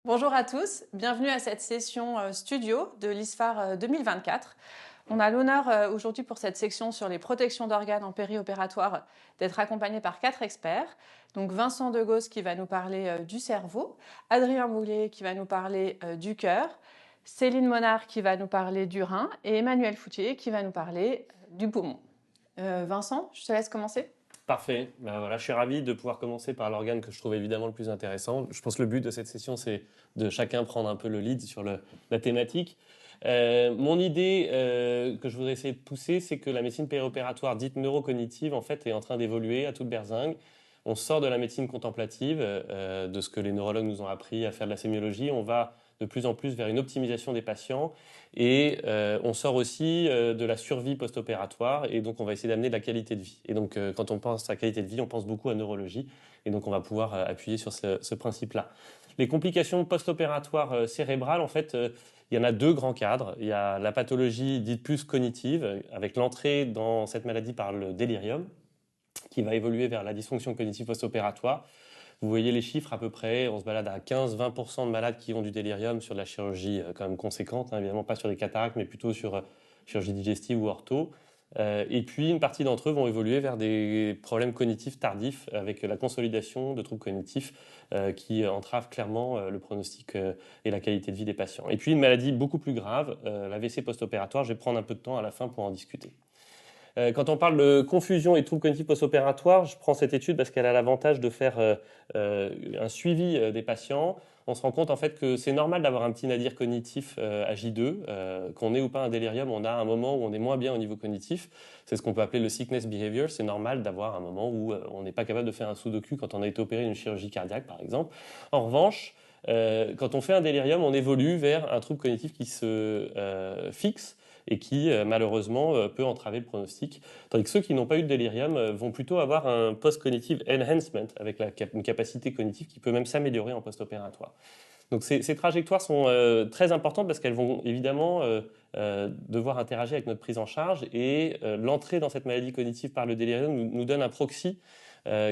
Bonjour à tous, bienvenue à cette session studio de l'ISFAR 2024. On a l'honneur aujourd'hui pour cette section sur les protections d'organes en périopératoire d'être accompagné par 4 experts. Donc Vincent Degausse qui va nous parler du cerveau, Adrien Boulet qui va nous parler du cœur, Céline Monard qui va nous parler du rein et Emmanuel Foutier qui va nous parler du poumon. Vincent, je te laisse commencer. Parfait. Ben voilà, je suis ravi de pouvoir commencer par l'organe que je trouve évidemment le plus intéressant. Je pense que le but de cette session, c'est de chacun prendre un peu le lead sur la thématique. Mon idée que je voudrais essayer de pousser, c'est que la médecine périopératoire dite neurocognitive, en fait, est en train d'évoluer à toute berzingue. On sort de la médecine contemplative, de ce que les neurologues nous ont appris à faire de la sémiologie. On va de plus en plus vers une optimisation des patients et on sort aussi de la survie post-opératoire et donc on va essayer d'amener de la qualité de vie. Et donc quand on pense à qualité de vie, on pense beaucoup à neurologie et donc on va pouvoir appuyer sur ce principe-là. Les complications post-opératoires cérébrales, en fait, il y en a deux grands cadres. Il y a la pathologie dite plus cognitive, avec l'entrée dans cette maladie par le délirium, qui va évoluer vers la dysfonction cognitive post-opératoire. Vous voyez les chiffres à peu près, on se balade à 15-20% de malades qui ont du délirium sur de la chirurgie quand même conséquente, hein, évidemment pas sur les cataractes, mais plutôt sur chirurgie digestive ou ortho. Et puis une partie d'entre eux vont évoluer vers des problèmes cognitifs tardifs avec la consolidation de troubles cognitifs qui entravent clairement le pronostic et la qualité de vie des patients. Et puis une maladie beaucoup plus grave, l'AVC post-opératoire, je vais prendre un peu de temps à la fin pour en discuter. Quand on parle de confusion et troubles cognitifs post-opératoires, je prends cette étude parce qu'elle a l'avantage de faire un suivi des patients. On se rend compte en fait que c'est normal d'avoir un petit nadir cognitif à J2, qu'on ait ou pas un délirium, on a un moment où on est moins bien au niveau cognitif. C'est ce qu'on peut appeler le sickness behavior. C'est normal d'avoir un moment où on n'est pas capable de faire un sudoku quand on a été opéré d'une chirurgie cardiaque, par exemple. En revanche, quand on fait un délirium, on évolue vers un trouble cognitif qui se fixe et qui malheureusement peut entraver le pronostic. Tandis que ceux qui n'ont pas eu de délirium vont plutôt avoir un post-cognitive enhancement avec une capacité cognitive qui peut même s'améliorer en post-opératoire. Donc ces trajectoires sont très importantes parce qu'elles vont évidemment devoir interagir avec notre prise en charge et l'entrée dans cette maladie cognitive par le délirium nous donne un proxy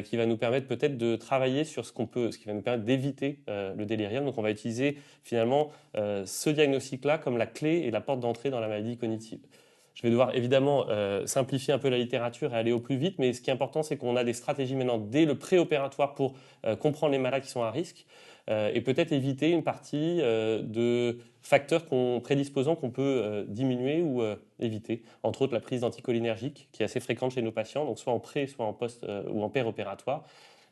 qui va nous permettre peut-être de travailler sur ce qui va nous permettre d'éviter le délirium. Donc on va utiliser finalement ce diagnostic-là comme la clé et la porte d'entrée dans la maladie cognitive. Je vais devoir évidemment simplifier un peu la littérature et aller au plus vite, mais ce qui est important, c'est qu'on a des stratégies maintenant dès le préopératoire pour comprendre les malades qui sont à risque et peut-être éviter une partie de facteurs prédisposants qu'on peut diminuer ou éviter. Entre autres, la prise d'anticholinergiques, qui est assez fréquente chez nos patients, donc soit en pré, soit en post ou en péropératoire.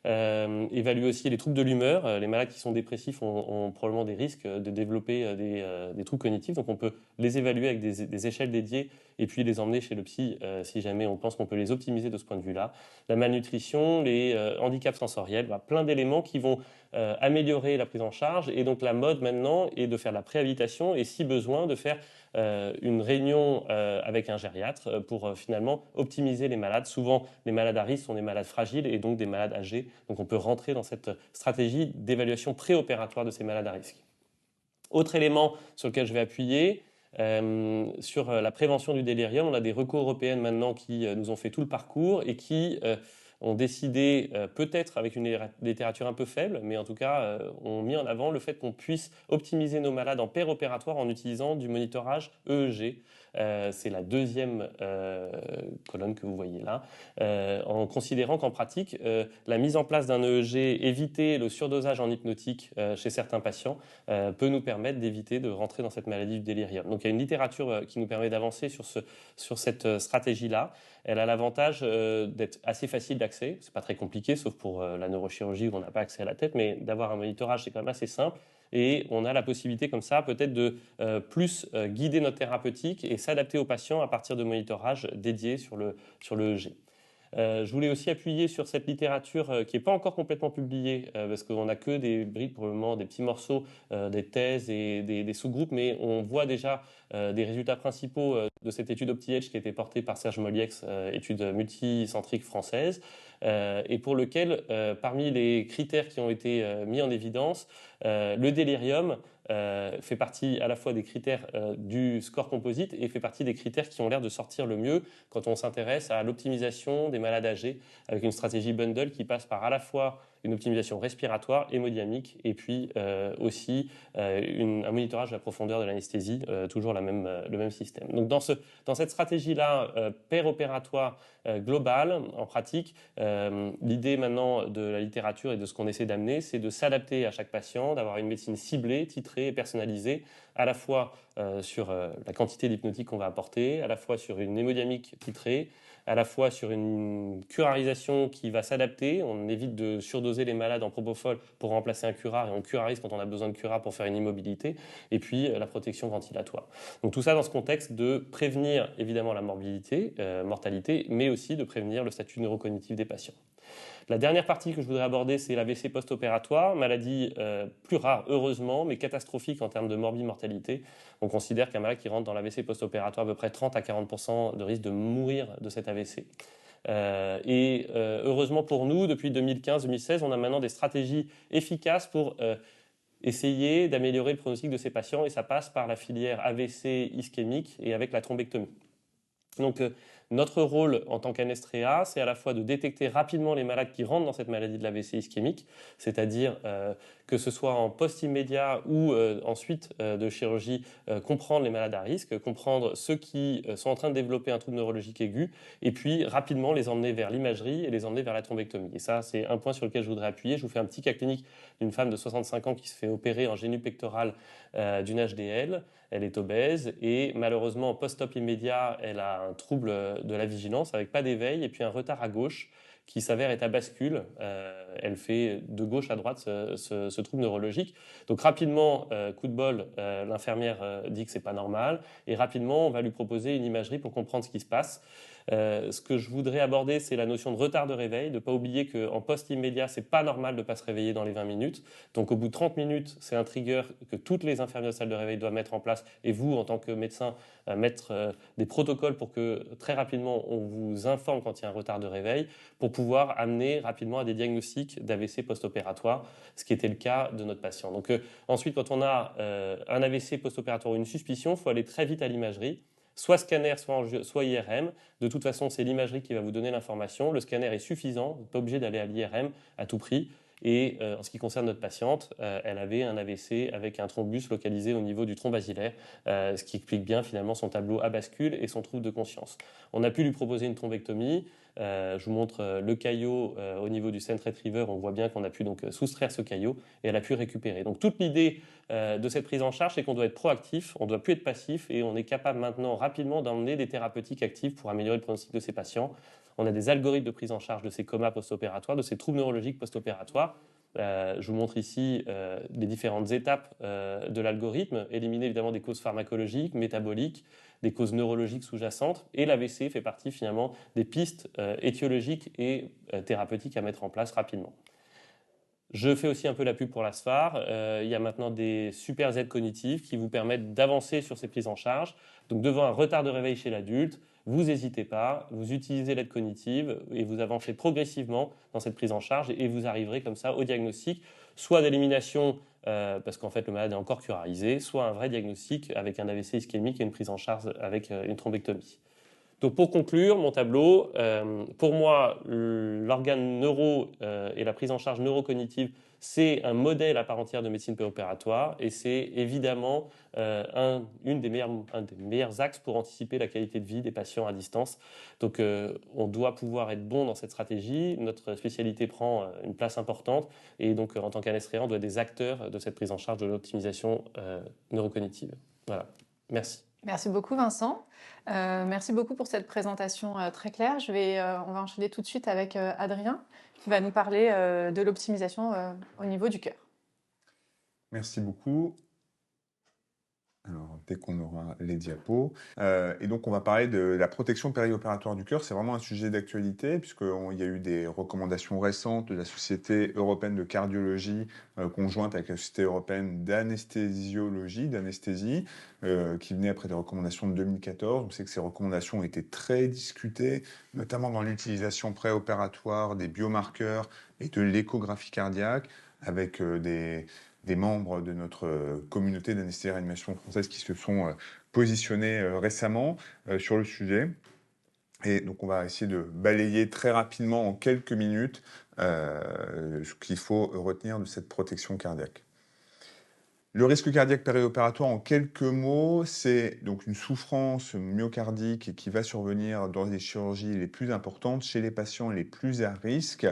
Évaluer aussi les troubles de l'humeur. Les malades qui sont dépressifs ont probablement des risques de développer des troubles cognitifs, donc on peut les évaluer avec des échelles dédiées et puis les emmener chez le psy si jamais on pense qu'on peut les optimiser de ce point de vue-là. La malnutrition, les handicaps sensoriels, plein d'éléments qui vont améliorer la prise en charge. Et donc la mode maintenant est de faire la préhabilitation et si besoin de faire une réunion avec un gériatre pour finalement optimiser les malades. Souvent, les malades à risque sont des malades fragiles et donc des malades âgés. Donc on peut rentrer dans cette stratégie d'évaluation préopératoire de ces malades à risque. Autre élément sur lequel je vais appuyer, sur la prévention du délirium, on a des recours européennes maintenant qui nous ont fait tout le parcours et qui ont décidé, peut-être avec une littérature un peu faible, mais en tout cas ont mis en avant le fait qu'on puisse optimiser nos malades en péropératoire en utilisant du monitorage EEG. C'est la deuxième colonne que vous voyez là, en considérant qu'en pratique, la mise en place d'un EEG, éviter le surdosage en hypnotique chez certains patients, peut nous permettre d'éviter de rentrer dans cette maladie du délirium. Donc il y a une littérature qui nous permet d'avancer sur cette stratégie-là. Elle a l'avantage d'être assez facile d'accès. C'est pas très compliqué, sauf pour la neurochirurgie où on n'a pas accès à la tête, mais d'avoir un monitorage, c'est quand même assez simple. Et on a la possibilité comme ça peut-être de plus guider notre thérapeutique et s'adapter aux patients à partir de monitorages dédiés sur le EEG. Je voulais aussi appuyer sur cette littérature qui n'est pas encore complètement publiée parce qu'on n'a que des bribes pour le moment, des petits morceaux, des thèses et des sous-groupes, mais on voit déjà des résultats principaux de cette étude OptiEdge qui a été portée par Serge Moliex, étude multicentrique française, et pour lequel, parmi les critères qui ont été mis en évidence, le délirium fait partie à la fois des critères du score composite et fait partie des critères qui ont l'air de sortir le mieux quand on s'intéresse à l'optimisation des malades âgés avec une stratégie bundle qui passe par à la fois une optimisation respiratoire, hémodynamique, et puis aussi un monitorage de la profondeur de l'anesthésie, toujours le même système. Donc dans cette stratégie-là, péropératoire globale, en pratique, l'idée maintenant de la littérature et de ce qu'on essaie d'amener, c'est de s'adapter à chaque patient, d'avoir une médecine ciblée, titrée et personnalisée, à la fois sur la quantité d'hypnotique qu'on va apporter, à la fois sur une hémodynamique titrée, à la fois sur une curarisation qui va s'adapter. On évite de surdoser les malades en propofol pour remplacer un curare et on curarise quand on a besoin de curare pour faire une immobilité. Et puis la protection ventilatoire. Donc tout ça dans ce contexte de prévenir évidemment la morbidité, mortalité, mais aussi de prévenir le statut neurocognitif des patients. La dernière partie que je voudrais aborder, c'est l'AVC post-opératoire, maladie plus rare, heureusement, mais catastrophique en termes de morbimortalité. On considère qu'un malade qui rentre dans l'AVC post-opératoire a à peu près 30 à 40% de risque de mourir de cet AVC. Heureusement pour nous, depuis 2015-2016, on a maintenant des stratégies efficaces pour essayer d'améliorer le pronostic de ces patients, et ça passe par la filière AVC ischémique et avec la thrombectomie. Donc, notre rôle en tant qu'Anestrea, c'est à la fois de détecter rapidement les malades qui rentrent dans cette maladie de l'AVC ischémique, c'est-à-dire que ce soit en post-immédiat ou ensuite de chirurgie, comprendre les malades à risque, comprendre ceux qui sont en train de développer un trouble neurologique aigu, et puis rapidement les emmener vers l'imagerie et les emmener vers la thrombectomie. Et ça, c'est un point sur lequel je voudrais appuyer. Je vous fais un petit cas clinique d'une femme de 65 ans qui se fait opérer en génie pectoral d'une HDL. Elle est obèse et malheureusement, en post-op immédiat, elle a un trouble de la vigilance avec pas d'éveil et puis un retard à gauche qui s'avère être à bascule. Elle fait de gauche à droite ce trouble neurologique. Donc rapidement, coup de bol, l'infirmière dit que c'est pas normal et rapidement, on va lui proposer une imagerie pour comprendre ce qui se passe. Ce que je voudrais aborder, c'est la notion de retard de réveil, de ne pas oublier qu'en post-immédiat, c'est pas normal de ne pas se réveiller dans les 20 minutes. Donc au bout de 30 minutes, c'est un trigger que toutes les infirmières de salle de réveil doivent mettre en place et vous, en tant que médecin, mettre des protocoles pour que très rapidement, on vous informe quand il y a un retard de réveil pour pouvoir amener rapidement à des diagnostics d'AVC post-opératoire, ce qui était le cas de notre patient. Donc ensuite, quand on a un AVC post-opératoire ou une suspicion, il faut aller très vite à l'imagerie. Soit scanner, soit IRM. De toute façon, c'est l'imagerie qui va vous donner l'information. Le scanner est suffisant, vous n'êtes pas obligé d'aller à l'IRM à tout prix. Et en ce qui concerne notre patiente, elle avait un AVC avec un thrombus localisé au niveau du tronc basilaire, ce qui explique bien finalement son tableau à bascule et son trouble de conscience. On a pu lui proposer une thrombectomie. Je vous montre le caillot au niveau du stent retriever. On voit bien qu'on a pu donc soustraire ce caillot et elle a pu récupérer. Donc toute l'idée de cette prise en charge, c'est qu'on doit être proactif, on ne doit plus être passif et on est capable maintenant rapidement d'emmener des thérapeutiques actives pour améliorer le pronostic de ces patients. On a des algorithmes de prise en charge de ces comas post-opératoires, de ces troubles neurologiques post-opératoires. Je vous montre ici les différentes étapes de l'algorithme. Éliminer évidemment des causes pharmacologiques, métaboliques, des causes neurologiques sous-jacentes. Et l'AVC fait partie finalement des pistes étiologiques et thérapeutiques à mettre en place rapidement. Je fais aussi un peu la pub pour la SFAR. Il y a maintenant des super aides cognitives qui vous permettent d'avancer sur ces prises en charge. Donc devant un retard de réveil chez l'adulte, vous n'hésitez pas, vous utilisez l'aide cognitive et vous avancez progressivement dans cette prise en charge et vous arriverez comme ça au diagnostic, soit d'élimination parce qu'en fait le malade est encore curarisé, soit un vrai diagnostic avec un AVC ischémique et une prise en charge avec une thrombectomie. Donc pour conclure mon tableau, pour moi, l'organe neuro et la prise en charge neurocognitive, c'est un modèle à part entière de médecine préopératoire et c'est évidemment un des meilleurs axes pour anticiper la qualité de vie des patients à distance. Donc on doit pouvoir être bon dans cette stratégie. Notre spécialité prend une place importante et donc en tant qu'anesthésiologue, on doit être des acteurs de cette prise en charge de l'optimisation neurocognitive. Voilà, merci. Merci beaucoup Vincent. Merci beaucoup pour cette présentation très claire. On va enchaîner tout de suite avec Adrien qui va nous parler de l'optimisation au niveau du cœur. Merci beaucoup. Alors, dès qu'on aura les diapos. Et donc, on va parler de la protection périopératoire du cœur. C'est vraiment un sujet d'actualité, puisqu'il y a eu des recommandations récentes de la Société européenne de cardiologie, conjointe avec la Société européenne d'anesthésiologie, d'anesthésie, qui venaient après des recommandations de 2014. On sait que ces recommandations ont été très discutées, notamment dans l'utilisation préopératoire des biomarqueurs et de l'échographie cardiaque, avec des membres de notre communauté d'anesthésie-réanimation française qui se sont positionnés récemment sur le sujet. Et donc, on va essayer de balayer très rapidement en quelques minutes ce qu'il faut retenir de cette protection cardiaque. Le risque cardiaque périopératoire, en quelques mots, c'est donc une souffrance myocardique qui va survenir dans les chirurgies les plus importantes chez les patients les plus à risque.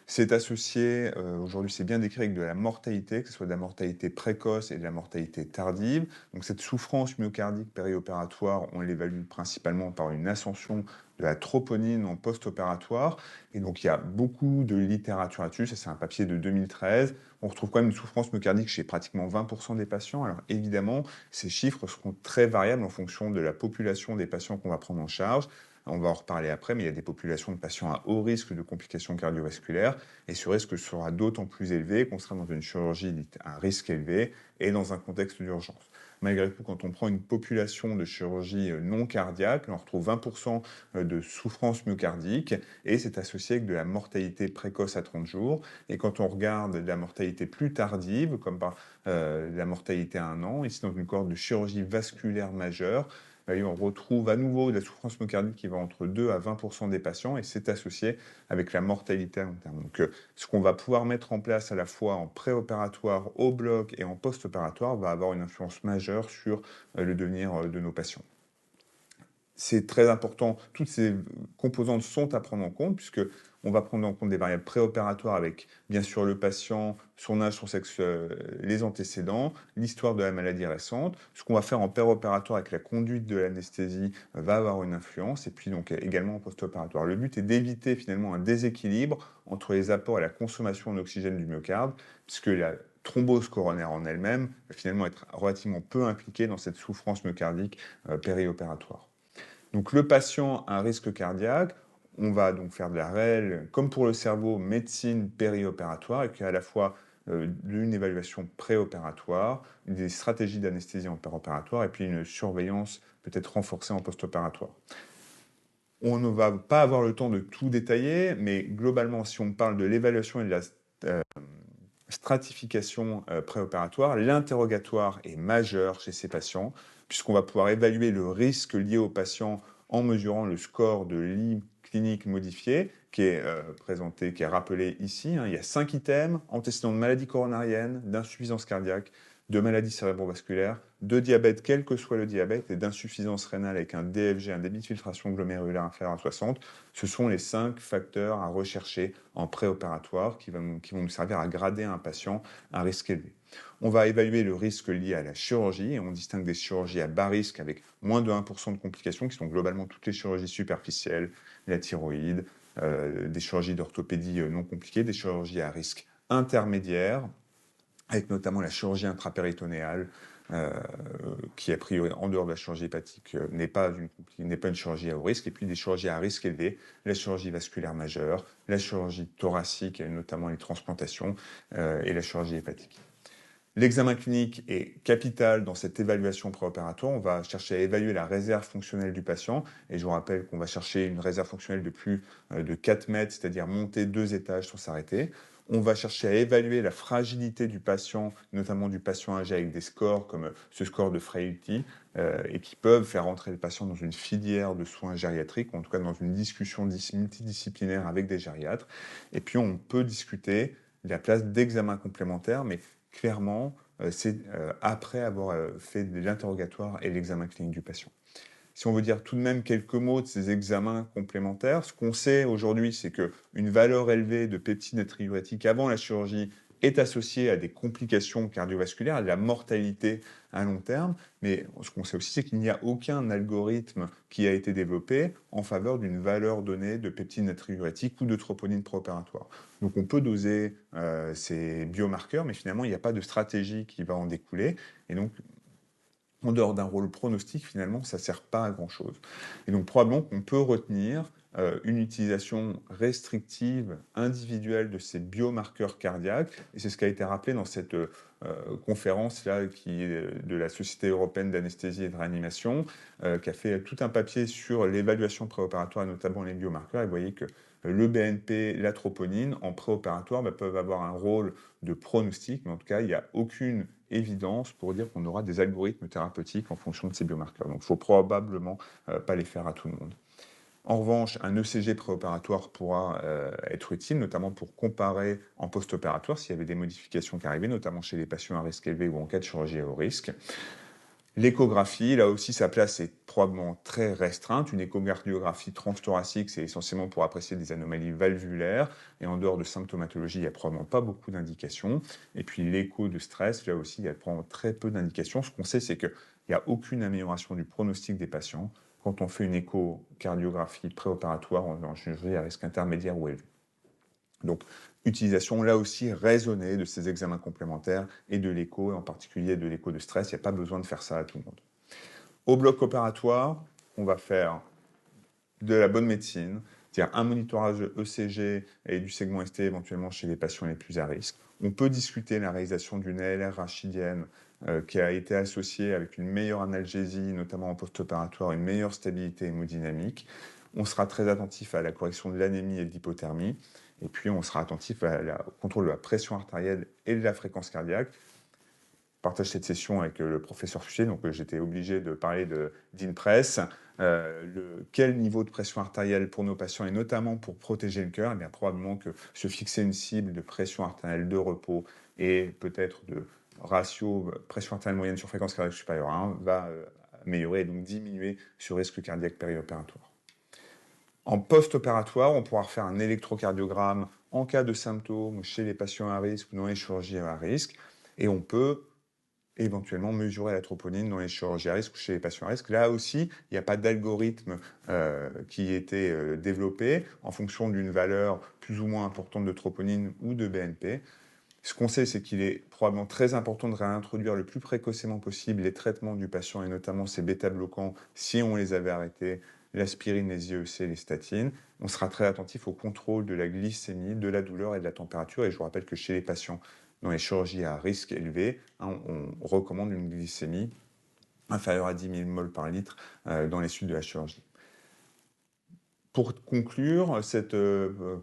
C'est associé, aujourd'hui c'est bien décrit, avec de la mortalité, que ce soit de la mortalité précoce et de la mortalité tardive. Donc cette souffrance myocardique périopératoire, on l'évalue principalement par une ascension de la troponine en post-opératoire. Et donc il y a beaucoup de littérature là-dessus, ça c'est un papier de 2013. On retrouve quand même une souffrance myocardique chez pratiquement 20% des patients. Alors évidemment, ces chiffres seront très variables en fonction de la population des patients qu'on va prendre en charge. On va en reparler après, mais il y a des populations de patients à haut risque de complications cardiovasculaires, et ce risque sera d'autant plus élevé qu'on sera dans une chirurgie dite à risque élevé et dans un contexte d'urgence. Malgré tout, quand on prend une population de chirurgie non cardiaque, on retrouve 20% de souffrance myocardique, et c'est associé avec de la mortalité précoce à 30 jours. Et quand on regarde la mortalité plus tardive, comme par la mortalité à 1 an, ici dans une cohorte de chirurgie vasculaire majeure, on retrouve à nouveau de la souffrance myocardique qui va entre 2 à 20% des patients, et c'est associé avec la mortalité à long terme. Donc, ce qu'on va pouvoir mettre en place à la fois en préopératoire, au bloc et en post-opératoire va avoir une influence majeure sur le devenir de nos patients. C'est très important, toutes ces composantes sont à prendre en compte, puisque on va prendre en compte des variables préopératoires avec, bien sûr, le patient, son âge, son sexe, les antécédents, l'histoire de la maladie récente. Ce qu'on va faire en péropératoire avec la conduite de l'anesthésie va avoir une influence, et puis donc également en post-opératoire. Le but est d'éviter finalement un déséquilibre entre les apports et la consommation en oxygène du myocarde, puisque la thrombose coronaire en elle-même va finalement être relativement peu impliquée dans cette souffrance myocardique périopératoire. Donc le patient a un risque cardiaque, on va donc faire de la réelle, comme pour le cerveau, médecine périopératoire, et puis à la fois une évaluation préopératoire, des stratégies d'anesthésie en péropératoire, et puis une surveillance peut-être renforcée en post-opératoire. On ne va pas avoir le temps de tout détailler, mais globalement, si on parle de l'évaluation et de la stratification préopératoire, l'interrogatoire est majeur chez ces patients, puisqu'on va pouvoir évaluer le risque lié au patient en mesurant le score de l'I clinique modifié, qui est présenté, qui est rappelé ici. Il y a 5 items: antécédents de maladie coronarienne, d'insuffisance cardiaque, de maladie cérébrovasculaire, de diabète, quel que soit le diabète, et d'insuffisance rénale avec un DFG, un débit de filtration glomérulaire inférieur à 60. Ce sont les 5 facteurs à rechercher en préopératoire qui vont nous servir à grader un patient à risque élevé. On va évaluer le risque lié à la chirurgie, et on distingue des chirurgies à bas risque avec moins de 1% de complications, qui sont globalement toutes les chirurgies superficielles, la thyroïde, des chirurgies d'orthopédie non compliquées, des chirurgies à risque intermédiaire, avec notamment la chirurgie intrapéritonéale, qui a priori, en dehors de la chirurgie hépatique, n'est pas une chirurgie à haut risque, et puis des chirurgies à risque élevé, la chirurgie vasculaire majeure, la chirurgie thoracique, et notamment les transplantations, et la chirurgie hépatique. L'examen clinique est capital dans cette évaluation préopératoire. On va chercher à évaluer la réserve fonctionnelle du patient, et je vous rappelle qu'on va chercher une réserve fonctionnelle de plus de 4 mètres, c'est-à-dire monter 2 étages sans s'arrêter. On va chercher à évaluer la fragilité du patient, notamment du patient âgé, avec des scores comme ce score de frailty, et qui peuvent faire entrer le patient dans une filière de soins gériatriques, ou en tout cas dans une discussion multidisciplinaire avec des gériatres. Et puis on peut discuter de la place d'examens complémentaires, mais clairement, c'est après avoir fait l'interrogatoire et l'examen clinique du patient. Si on veut dire tout de même quelques mots de ces examens complémentaires, ce qu'on sait aujourd'hui, c'est qu'une valeur élevée de peptide natriurétique avant la chirurgie est associée à des complications cardiovasculaires, à de la mortalité à long terme. Mais ce qu'on sait aussi, c'est qu'il n'y a aucun algorithme qui a été développé en faveur d'une valeur donnée de peptide natriurétique ou de troponine préopératoire. Donc on peut doser ces biomarqueurs, mais finalement, il n'y a pas de stratégie qui va en découler. Et donc, en dehors d'un rôle pronostic, finalement, ça ne sert pas à grand-chose. Et donc, probablement qu'on peut retenir une utilisation restrictive, individuelle de ces biomarqueurs cardiaques, et c'est ce qui a été rappelé dans cette conférence-là, qui est de la Société européenne d'anesthésie et de réanimation, qui a fait tout un papier sur l'évaluation préopératoire, notamment les biomarqueurs, et vous voyez que le BNP, la troponine, en préopératoire, peuvent avoir un rôle de pronostic, mais en tout cas, il n'y a aucune évidence pour dire qu'on aura des algorithmes thérapeutiques en fonction de ces biomarqueurs. Donc, il ne faut probablement pas les faire à tout le monde. En revanche, un ECG préopératoire pourra être utile, notamment pour comparer en post-opératoire s'il y avait des modifications qui arrivaient, notamment chez les patients à risque élevé ou en cas de chirurgie à haut risque. L'échographie, là aussi, sa place est probablement très restreinte. Une échocardiographie transthoracique, c'est essentiellement pour apprécier des anomalies valvulaires. Et en dehors de symptomatologie, il n'y a probablement pas beaucoup d'indications. Et puis l'écho de stress, là aussi, il y a probablement très peu d'indications. Ce qu'on sait, c'est qu'il n'y a aucune amélioration du pronostic des patients quand on fait une échocardiographie préopératoire en chirurgie à risque intermédiaire ou élevé. Donc, utilisation là aussi raisonnée de ces examens complémentaires et de l'écho, et en particulier de l'écho de stress. Il n'y a pas besoin de faire ça à tout le monde. Au bloc opératoire, on va faire de la bonne médecine, c'est-à-dire un monitorage ECG et du segment ST éventuellement chez les patients les plus à risque. On peut discuter la réalisation d'une ALR rachidienne qui a été associée avec une meilleure analgésie, notamment en post-opératoire, une meilleure stabilité hémodynamique. On sera très attentif à la correction de l'anémie et de l'hypothermie. Et puis, on sera attentif au contrôle de la pression artérielle et de la fréquence cardiaque. Je partage cette session avec le professeur Fuché, donc j'étais obligé de parler d'INPRESS. Quel niveau de pression artérielle pour nos patients, et notamment pour protéger le cœur? Eh bien, probablement que se fixer une cible de pression artérielle de repos et peut-être de ratio pression artérielle moyenne sur fréquence cardiaque supérieure à 1 va améliorer et donc diminuer ce risque cardiaque périopératoire. En post-opératoire, on pourra faire un électrocardiogramme en cas de symptômes chez les patients à risque ou dans les chirurgies à risque. Et on peut éventuellement mesurer la troponine dans les chirurgies à risque ou chez les patients à risque. Là aussi, il n'y a pas d'algorithme qui ait été développé en fonction d'une valeur plus ou moins importante de troponine ou de BNP. Ce qu'on sait, c'est qu'il est probablement très important de réintroduire le plus précocement possible les traitements du patient, et notamment ces bêta-bloquants, si on les avait arrêtés, l'aspirine, les IEC, les statines. On sera très attentif au contrôle de la glycémie, de la douleur et de la température. Et je vous rappelle que chez les patients dans les chirurgies à risque élevé, on recommande une glycémie inférieure à 10 mmol par litre dans les suites de la chirurgie. Pour conclure cette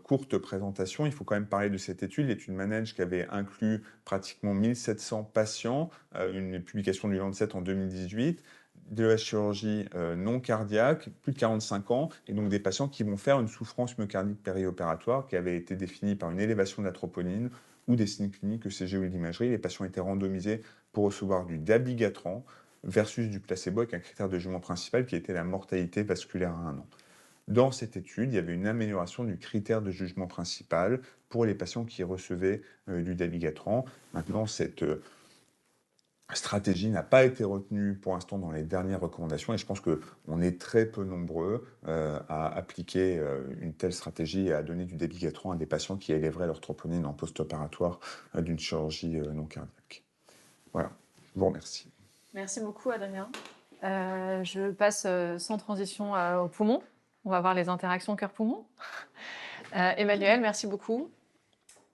courte présentation, il faut quand même parler de cette étude, l'étude Manage, qui avait inclus pratiquement 1700 patients, une publication du Lancet en 2018, de la chirurgie non cardiaque, plus de 45 ans, et donc des patients qui vont faire une souffrance myocardique périopératoire qui avait été définie par une élévation de la troponine ou des signes cliniques ECG ou d'imagerie. Les patients étaient randomisés pour recevoir du dabigatran versus du placebo, avec un critère de jugement principal qui était la mortalité vasculaire à 1 an. Dans cette étude, il y avait une amélioration du critère de jugement principal pour les patients qui recevaient du dabigatran. Maintenant, cette stratégie n'a pas été retenue pour l'instant dans les dernières recommandations, et je pense qu'on est très peu nombreux à appliquer une telle stratégie et à donner du dabigatran à des patients qui élèveraient leur troponine en post-opératoire d'une chirurgie non cardiaque. Voilà, je vous remercie. Merci beaucoup, Adrien. Je passe sans transition au poumon. On va voir les interactions cœur-poumon. Emmanuel, merci beaucoup.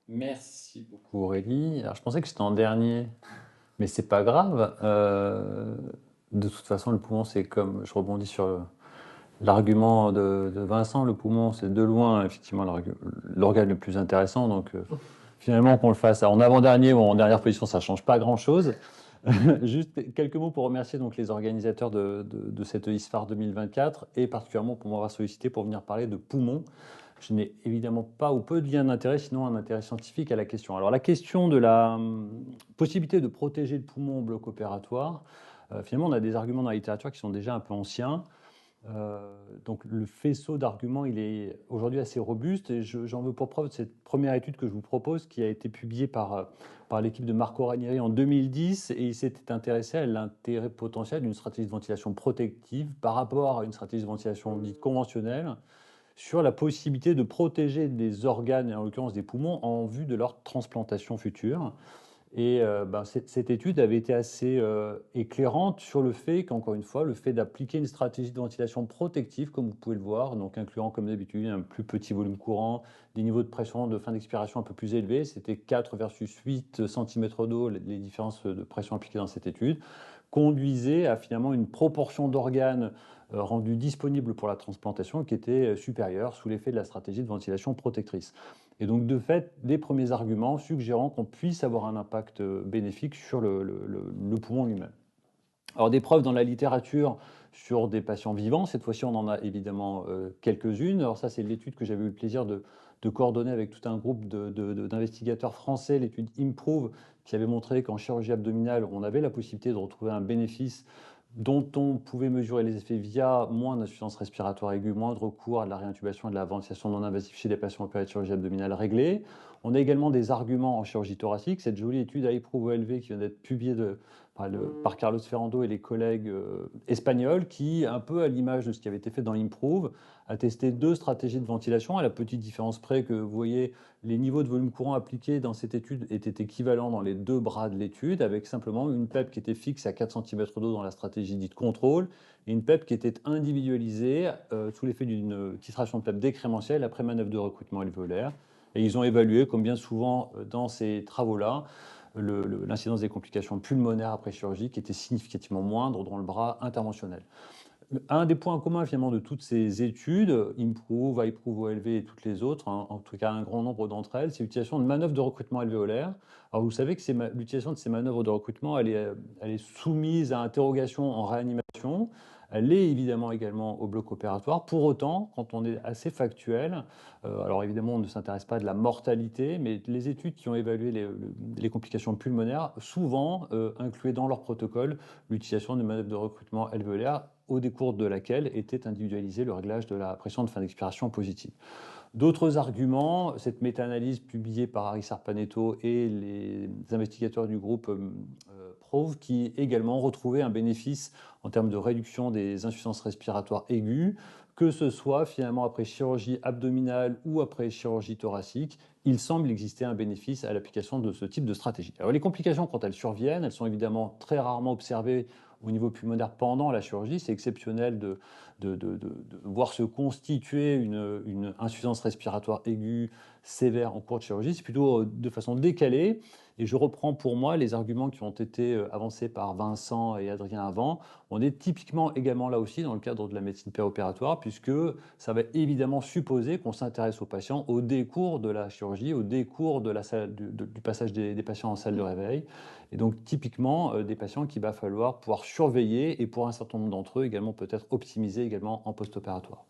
Merci beaucoup, Aurélie. Alors, je pensais que c'était en dernier, mais c'est pas grave. De toute façon, le poumon, c'est comme, je rebondis sur l'argument de Vincent, le poumon, c'est de loin, effectivement, l'organe le plus intéressant. Donc, finalement, qu'on le fasse en avant-dernier ou en dernière position, ça ne change pas grand-chose. Juste quelques mots pour remercier donc les organisateurs de cette ISFAR 2024 et particulièrement pour m'avoir sollicité pour venir parler de poumon. Je n'ai évidemment pas ou peu de lien d'intérêt, sinon un intérêt scientifique à la question. Alors la question de la possibilité de protéger le poumon au bloc opératoire, finalement on a des arguments dans la littérature qui sont déjà un peu anciens. Donc le faisceau d'arguments, il est aujourd'hui assez robuste et j'en veux pour preuve cette première étude que je vous propose qui a été publiée par l'équipe de Marco Ranieri en 2010 et il s'était intéressé à l'intérêt potentiel d'une stratégie de ventilation protective par rapport à une stratégie de ventilation dite conventionnelle sur la possibilité de protéger des organes, et en l'occurrence des poumons, en vue de leur transplantation future. Et cette étude avait été assez éclairante sur le fait qu'encore une fois, le fait d'appliquer une stratégie de ventilation protective, comme vous pouvez le voir, donc incluant comme d'habitude un plus petit volume courant, des niveaux de pression de fin d'expiration un peu plus élevés, c'était 4 versus 8 cm d'eau, les différences de pression appliquées dans cette étude, conduisait à finalement une proportion d'organes rendus disponibles pour la transplantation qui était supérieure sous l'effet de la stratégie de ventilation protectrice. Et donc, de fait, des premiers arguments suggérant qu'on puisse avoir un impact bénéfique sur le poumon lui-même. Alors, des preuves dans la littérature sur des patients vivants. Cette fois-ci, on en a évidemment quelques-unes. Alors ça, c'est l'étude que j'avais eu le plaisir de coordonner avec tout un groupe d'investigateurs français, l'étude IMPROVE, qui avait montré qu'en chirurgie abdominale, on avait la possibilité de retrouver un bénéfice dont on pouvait mesurer les effets via moins d'insuffisance respiratoire aiguë, moins de recours à de la réintubation et de la ventilation non invasive chez des patients opérés de chirurgie abdominale réglée. On a également des arguments en chirurgie thoracique. Cette jolie étude IPROVE-OLV qui vient d'être publiée par Carlos Ferrando et les collègues espagnols, qui, un peu à l'image de ce qui avait été fait dans l'IMPROVE, a testé 2 stratégies de ventilation, à la petite différence près que vous voyez les niveaux de volume courant appliqués dans cette étude étaient équivalents dans les 2 bras de l'étude, avec simplement une PEP qui était fixe à 4 cm d'eau dans la stratégie dite contrôle, et une PEP qui était individualisée sous l'effet d'une titration de PEP décrémentielle après manœuvre de recrutement alvéolaire. Et ils ont évalué, comme bien souvent dans ces travaux-là, l'incidence des complications pulmonaires après chirurgie qui était significativement moindre dans le bras interventionnel. Un des points communs finalement de toutes ces études, IMPROVE, IPROVE-OLV et toutes les autres, hein, en tout cas un grand nombre d'entre elles, c'est l'utilisation de manœuvres de recrutement alvéolaire. Alors vous savez que l'utilisation de ces manœuvres de recrutement, elle est soumise à interrogation en réanimation. Elle est évidemment également au bloc opératoire. Pour autant, quand on est assez factuel, alors évidemment on ne s'intéresse pas de la mortalité, mais les études qui ont évalué les complications pulmonaires, souvent incluaient dans leur protocole l'utilisation de manœuvres de recrutement alvéolaire, au décours de laquelle était individualisé le réglage de la pression de fin d'expiration positive. D'autres arguments, cette méta-analyse publiée par Harry Sarpanetto et les investigateurs du groupe PROVE, qui également retrouvaient un bénéfice en termes de réduction des insuffisances respiratoires aiguës, que ce soit finalement après chirurgie abdominale ou après chirurgie thoracique, il semble exister un bénéfice à l'application de ce type de stratégie. Alors les complications, quand elles surviennent, elles sont évidemment très rarement observées au niveau pulmonaire pendant la chirurgie. C'est exceptionnel de voir se constituer une insuffisance respiratoire aiguë sévère en cours de chirurgie. C'est plutôt de façon décalée. Et je reprends pour moi les arguments qui ont été avancés par Vincent et Adrien avant. On est typiquement également là aussi dans le cadre de la médecine péropératoire, puisque ça va évidemment supposer qu'on s'intéresse aux patients au décours de la chirurgie, au décours de du passage des patients en salle de réveil. Et donc typiquement des patients qu'il va falloir pouvoir surveiller et pour un certain nombre d'entre eux également peut-être optimiser également en post-opératoire.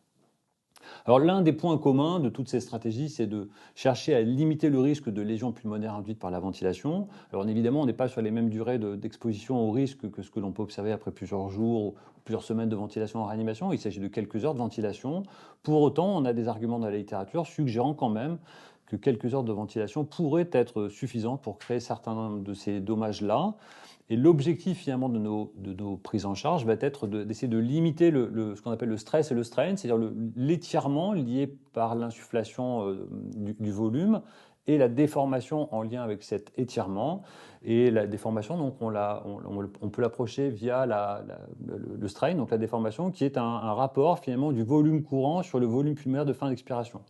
Alors l'un des points communs de toutes ces stratégies, c'est de chercher à limiter le risque de lésions pulmonaires induites par la ventilation. Alors évidemment, on n'est pas sur les mêmes durées d'exposition au risque que ce que l'on peut observer après plusieurs jours ou plusieurs semaines de ventilation en réanimation. Il s'agit de quelques heures de ventilation. Pour autant, on a des arguments dans la littérature suggérant quand même que quelques heures de ventilation pourraient être suffisantes pour créer certains de ces dommages-là. Et l'objectif finalement de nos prises en charge va être d'essayer de limiter ce qu'on appelle le stress et le strain, c'est-à-dire l'étirement lié par l'insufflation du volume et la déformation en lien avec cet étirement. Et la déformation, donc on peut l'approcher via le strain, donc la déformation, qui est un rapport finalement du volume courant sur le volume pulmonaire de fin d'expiration.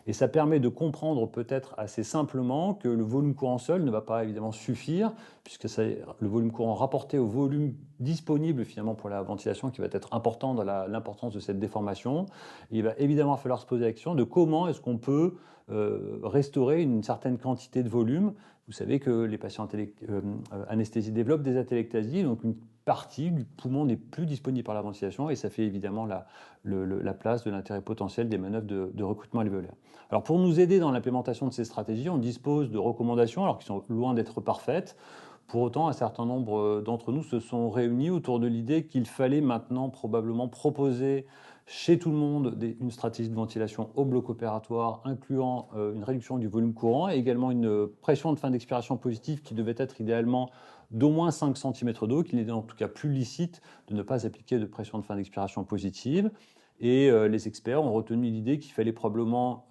Et ça permet de comprendre peut-être assez simplement que le volume courant seul ne va pas évidemment suffire, puisque c'est le volume courant rapporté au volume disponible finalement pour la ventilation qui va être important dans l'importance de cette déformation. Et il va évidemment falloir se poser la question de comment est-ce qu'on peut restaurer une certaine quantité de volume. Vous savez que les patients anesthésiés développent des atélectasies, donc une partie du poumon n'est plus disponible par la ventilation et ça fait évidemment la place de l'intérêt potentiel des manœuvres de recrutement alvéolaire. Alors pour nous aider dans l'implémentation de ces stratégies, on dispose de recommandations alors qui sont loin d'être parfaites. Pour autant, un certain nombre d'entre nous se sont réunis autour de l'idée qu'il fallait maintenant probablement proposer chez tout le monde une stratégie de ventilation au bloc opératoire incluant une réduction du volume courant et également une pression de fin d'expiration positive qui devait être idéalement d'au moins 5 cm d'eau, qu'il est en tout cas plus licite de ne pas appliquer de pression de fin d'expiration positive. Et les experts ont retenu l'idée qu'il fallait probablement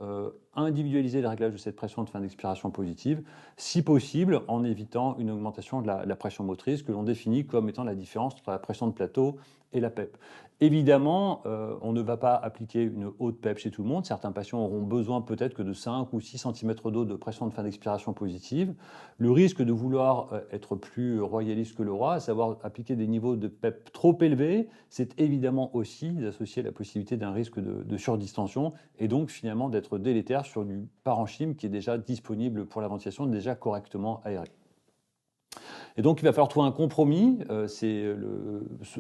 individualiser le réglage de cette pression de fin d'expiration positive, si possible en évitant une augmentation de la pression motrice que l'on définit comme étant la différence entre la pression de plateau et la PEP. Évidemment, on ne va pas appliquer une haute PEP chez tout le monde. Certains patients auront besoin peut-être que de 5 ou 6 cm d'eau de pression de fin d'expiration positive. Le risque de vouloir être plus royaliste que le roi, à savoir appliquer des niveaux de PEP trop élevés, c'est évidemment aussi d'associer la possibilité d'un risque de surdistension et donc finalement d'être délétère sur du parenchyme qui est déjà disponible pour la ventilation, déjà correctement aéré. Et donc, il va falloir trouver un compromis. C'est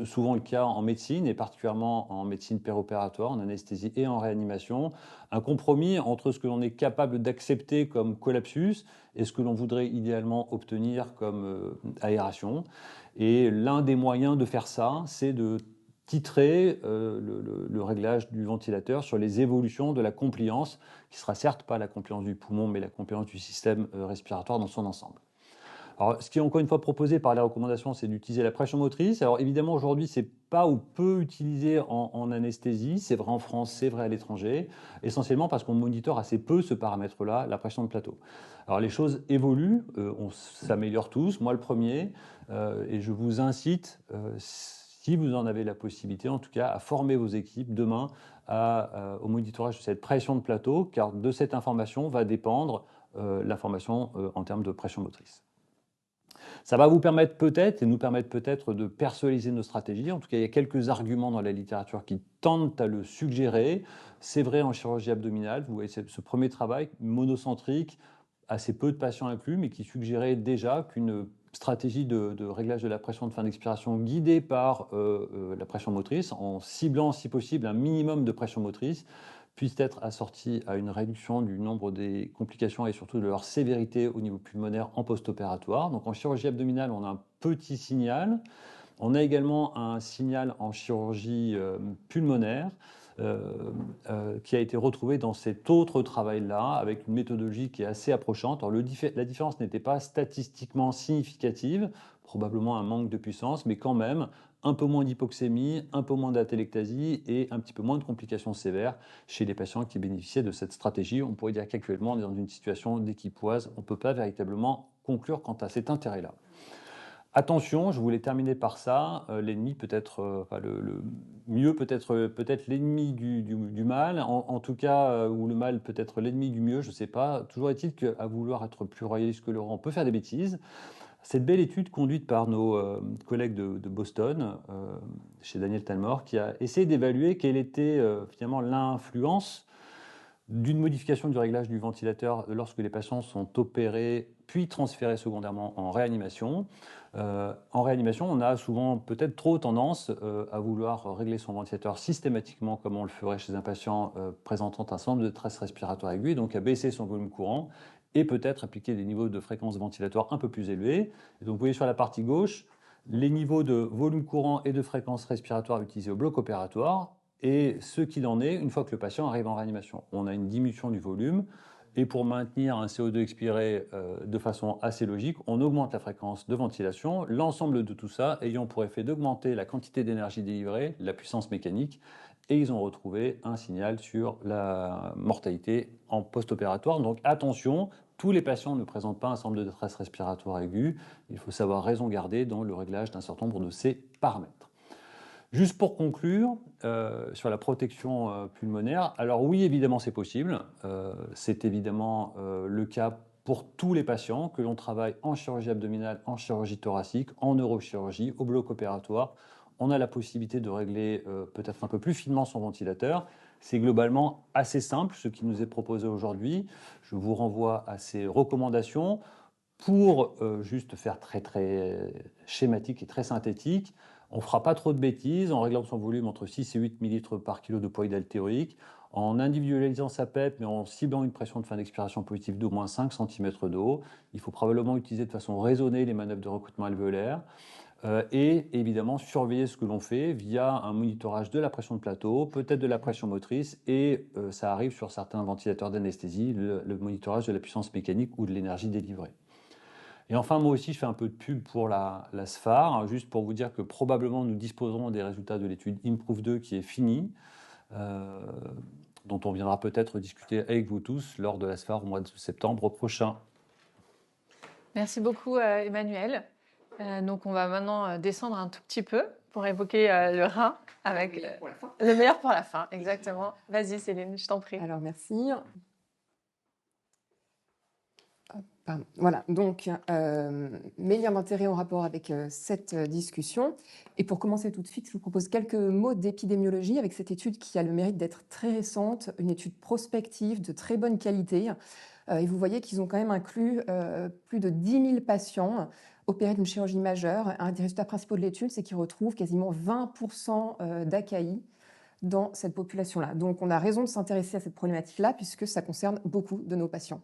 souvent le cas en médecine, et particulièrement en médecine péropératoire, en anesthésie et en réanimation. Un compromis entre ce que l'on est capable d'accepter comme collapsus et ce que l'on voudrait idéalement obtenir comme aération. Et l'un des moyens de faire ça, c'est de titrer le réglage du ventilateur sur les évolutions de la compliance, qui sera certes pas la compliance du poumon, mais la compliance du système respiratoire dans son ensemble. Alors, ce qui est encore une fois proposé par les recommandations, c'est d'utiliser la pression motrice. Alors évidemment, aujourd'hui, c'est pas ou peu utilisé en anesthésie. C'est vrai en France, c'est vrai à l'étranger. Essentiellement parce qu'on monitore assez peu ce paramètre-là, la pression de plateau. Alors les choses évoluent, on s'améliore tous, moi le premier, et je vous incite, si vous en avez la possibilité, en tout cas, à former vos équipes demain au monitorage de cette pression de plateau, car de cette information va dépendre l'information en termes de pression motrice. Ça va vous permettre peut-être, et nous permettre peut-être de personnaliser nos stratégies. En tout cas, il y a quelques arguments dans la littérature qui tentent à le suggérer. C'est vrai en chirurgie abdominale, vous voyez ce premier travail monocentrique, assez peu de patients inclus, mais qui suggérait déjà qu'une stratégie de réglage de la pression de fin d'expiration guidée par la pression motrice, en ciblant si possible un minimum de pression motrice, puisse être assortie à une réduction du nombre des complications et surtout de leur sévérité au niveau pulmonaire en post-opératoire. Donc en chirurgie abdominale, on a un petit signal. On a également un signal en chirurgie pulmonaire qui a été retrouvé dans cet autre travail-là, avec une méthodologie qui est assez approchante. Alors, la différence n'était pas statistiquement significative, probablement un manque de puissance, mais quand même un peu moins d'hypoxémie, un peu moins d'atélectasie et un petit peu moins de complications sévères chez les patients qui bénéficiaient de cette stratégie. On pourrait dire qu'actuellement, on est dans une situation d'équipoise. On ne peut pas véritablement conclure quant à cet intérêt-là. Attention, je voulais terminer par ça, l'ennemi peut être, le mieux peut être l'ennemi du mal, en tout cas, ou le mal peut être l'ennemi du mieux, je ne sais pas. Toujours est-il qu'à vouloir être plus royaliste que Laurent, on peut faire des bêtises. Cette belle étude conduite par nos collègues de Boston, chez Daniel Talmor, qui a essayé d'évaluer quelle était finalement l'influence d'une modification du réglage du ventilateur lorsque les patients sont opérés puis transférés secondairement en réanimation. En réanimation, on a souvent peut-être trop tendance à vouloir régler son ventilateur systématiquement comme on le ferait chez un patient présentant un syndrome de détresse respiratoire aiguë, donc à baisser son volume courant et peut-être appliquer des niveaux de fréquence ventilatoire un peu plus élevés. Et donc vous voyez sur la partie gauche les niveaux de volume courant et de fréquence respiratoire utilisés au bloc opératoire et ce qu'il en est une fois que le patient arrive en réanimation. On a une diminution du volume et pour maintenir un CO2 expiré de façon assez logique, on augmente la fréquence de ventilation, l'ensemble de tout ça ayant pour effet d'augmenter la quantité d'énergie délivrée, la puissance mécanique, et ils ont retrouvé un signal sur la mortalité en post-opératoire. Donc attention, tous les patients ne présentent pas un syndrome de détresse respiratoire aiguë, il faut savoir raison garder dans le réglage d'un certain nombre de ces paramètres. Juste pour conclure, sur la protection pulmonaire, alors oui, évidemment, c'est possible. C'est évidemment le cas pour tous les patients, que l'on travaille en chirurgie abdominale, en chirurgie thoracique, en neurochirurgie, au bloc opératoire. On a la possibilité de régler peut-être un peu plus finement son ventilateur. C'est globalement assez simple, ce qui nous est proposé aujourd'hui. Je vous renvoie à ces recommandations. Pour juste faire très schématique et très synthétique, on ne fera pas trop de bêtises en réglant son volume entre 6 et 8 ml par kilo de poids idéal théorique, en individualisant sa PEP, mais en ciblant une pression de fin d'expiration positive d'au moins 5 cm d'eau. Il faut probablement utiliser de façon raisonnée les manœuvres de recrutement alvéolaire et évidemment surveiller ce que l'on fait via un monitorage de la pression de plateau, peut-être de la pression motrice, et ça arrive sur certains ventilateurs d'anesthésie, le monitorage de la puissance mécanique ou de l'énergie délivrée. Et enfin, moi aussi, je fais un peu de pub pour la SFAR, juste pour vous dire que probablement nous disposerons des résultats de l'étude IMPROVE-2 qui est finie, dont on viendra peut-être discuter avec vous tous lors de la SFAR au mois de septembre prochain. Merci beaucoup, Emmanuel. Donc, on va maintenant descendre un tout petit peu pour évoquer le rein avec le meilleur pour la fin. Exactement. Vas-y, Céline, je t'en prie. Alors, merci. Pardon. Voilà, donc mes liens d'intérêt en rapport avec cette discussion. Et pour commencer tout de suite, je vous propose quelques mots d'épidémiologie avec cette étude qui a le mérite d'être très récente, une étude prospective de très bonne qualité. Et vous voyez qu'ils ont quand même inclus plus de 10 000 patients opérés d'une chirurgie majeure. Un des résultats principaux de l'étude, c'est qu'ils retrouvent quasiment 20% d'AKI dans cette population-là. Donc on a raison de s'intéresser à cette problématique-là puisque ça concerne beaucoup de nos patients.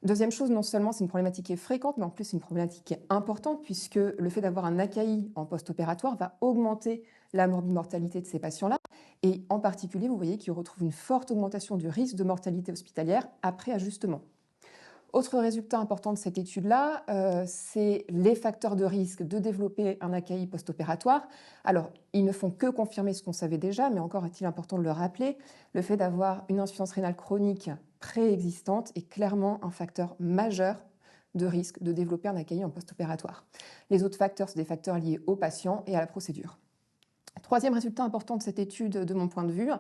Deuxième chose, non seulement c'est une problématique qui est fréquente, mais en plus c'est une problématique qui est importante puisque le fait d'avoir un AKI en post-opératoire va augmenter la morbimortalité de ces patients-là. Et en particulier, vous voyez qu'ils retrouvent une forte augmentation du risque de mortalité hospitalière après ajustement. Autre résultat important de cette étude-là, c'est les facteurs de risque de développer un AKI post-opératoire. Alors, ils ne font que confirmer ce qu'on savait déjà, mais encore est-il important de le rappeler, le fait d'avoir une insuffisance rénale chronique préexistante est clairement un facteur majeur de risque de développer un AKI en post-opératoire. Les autres facteurs, c'est des facteurs liés au patient et à la procédure. Troisième résultat important de cette étude, de mon point de vue,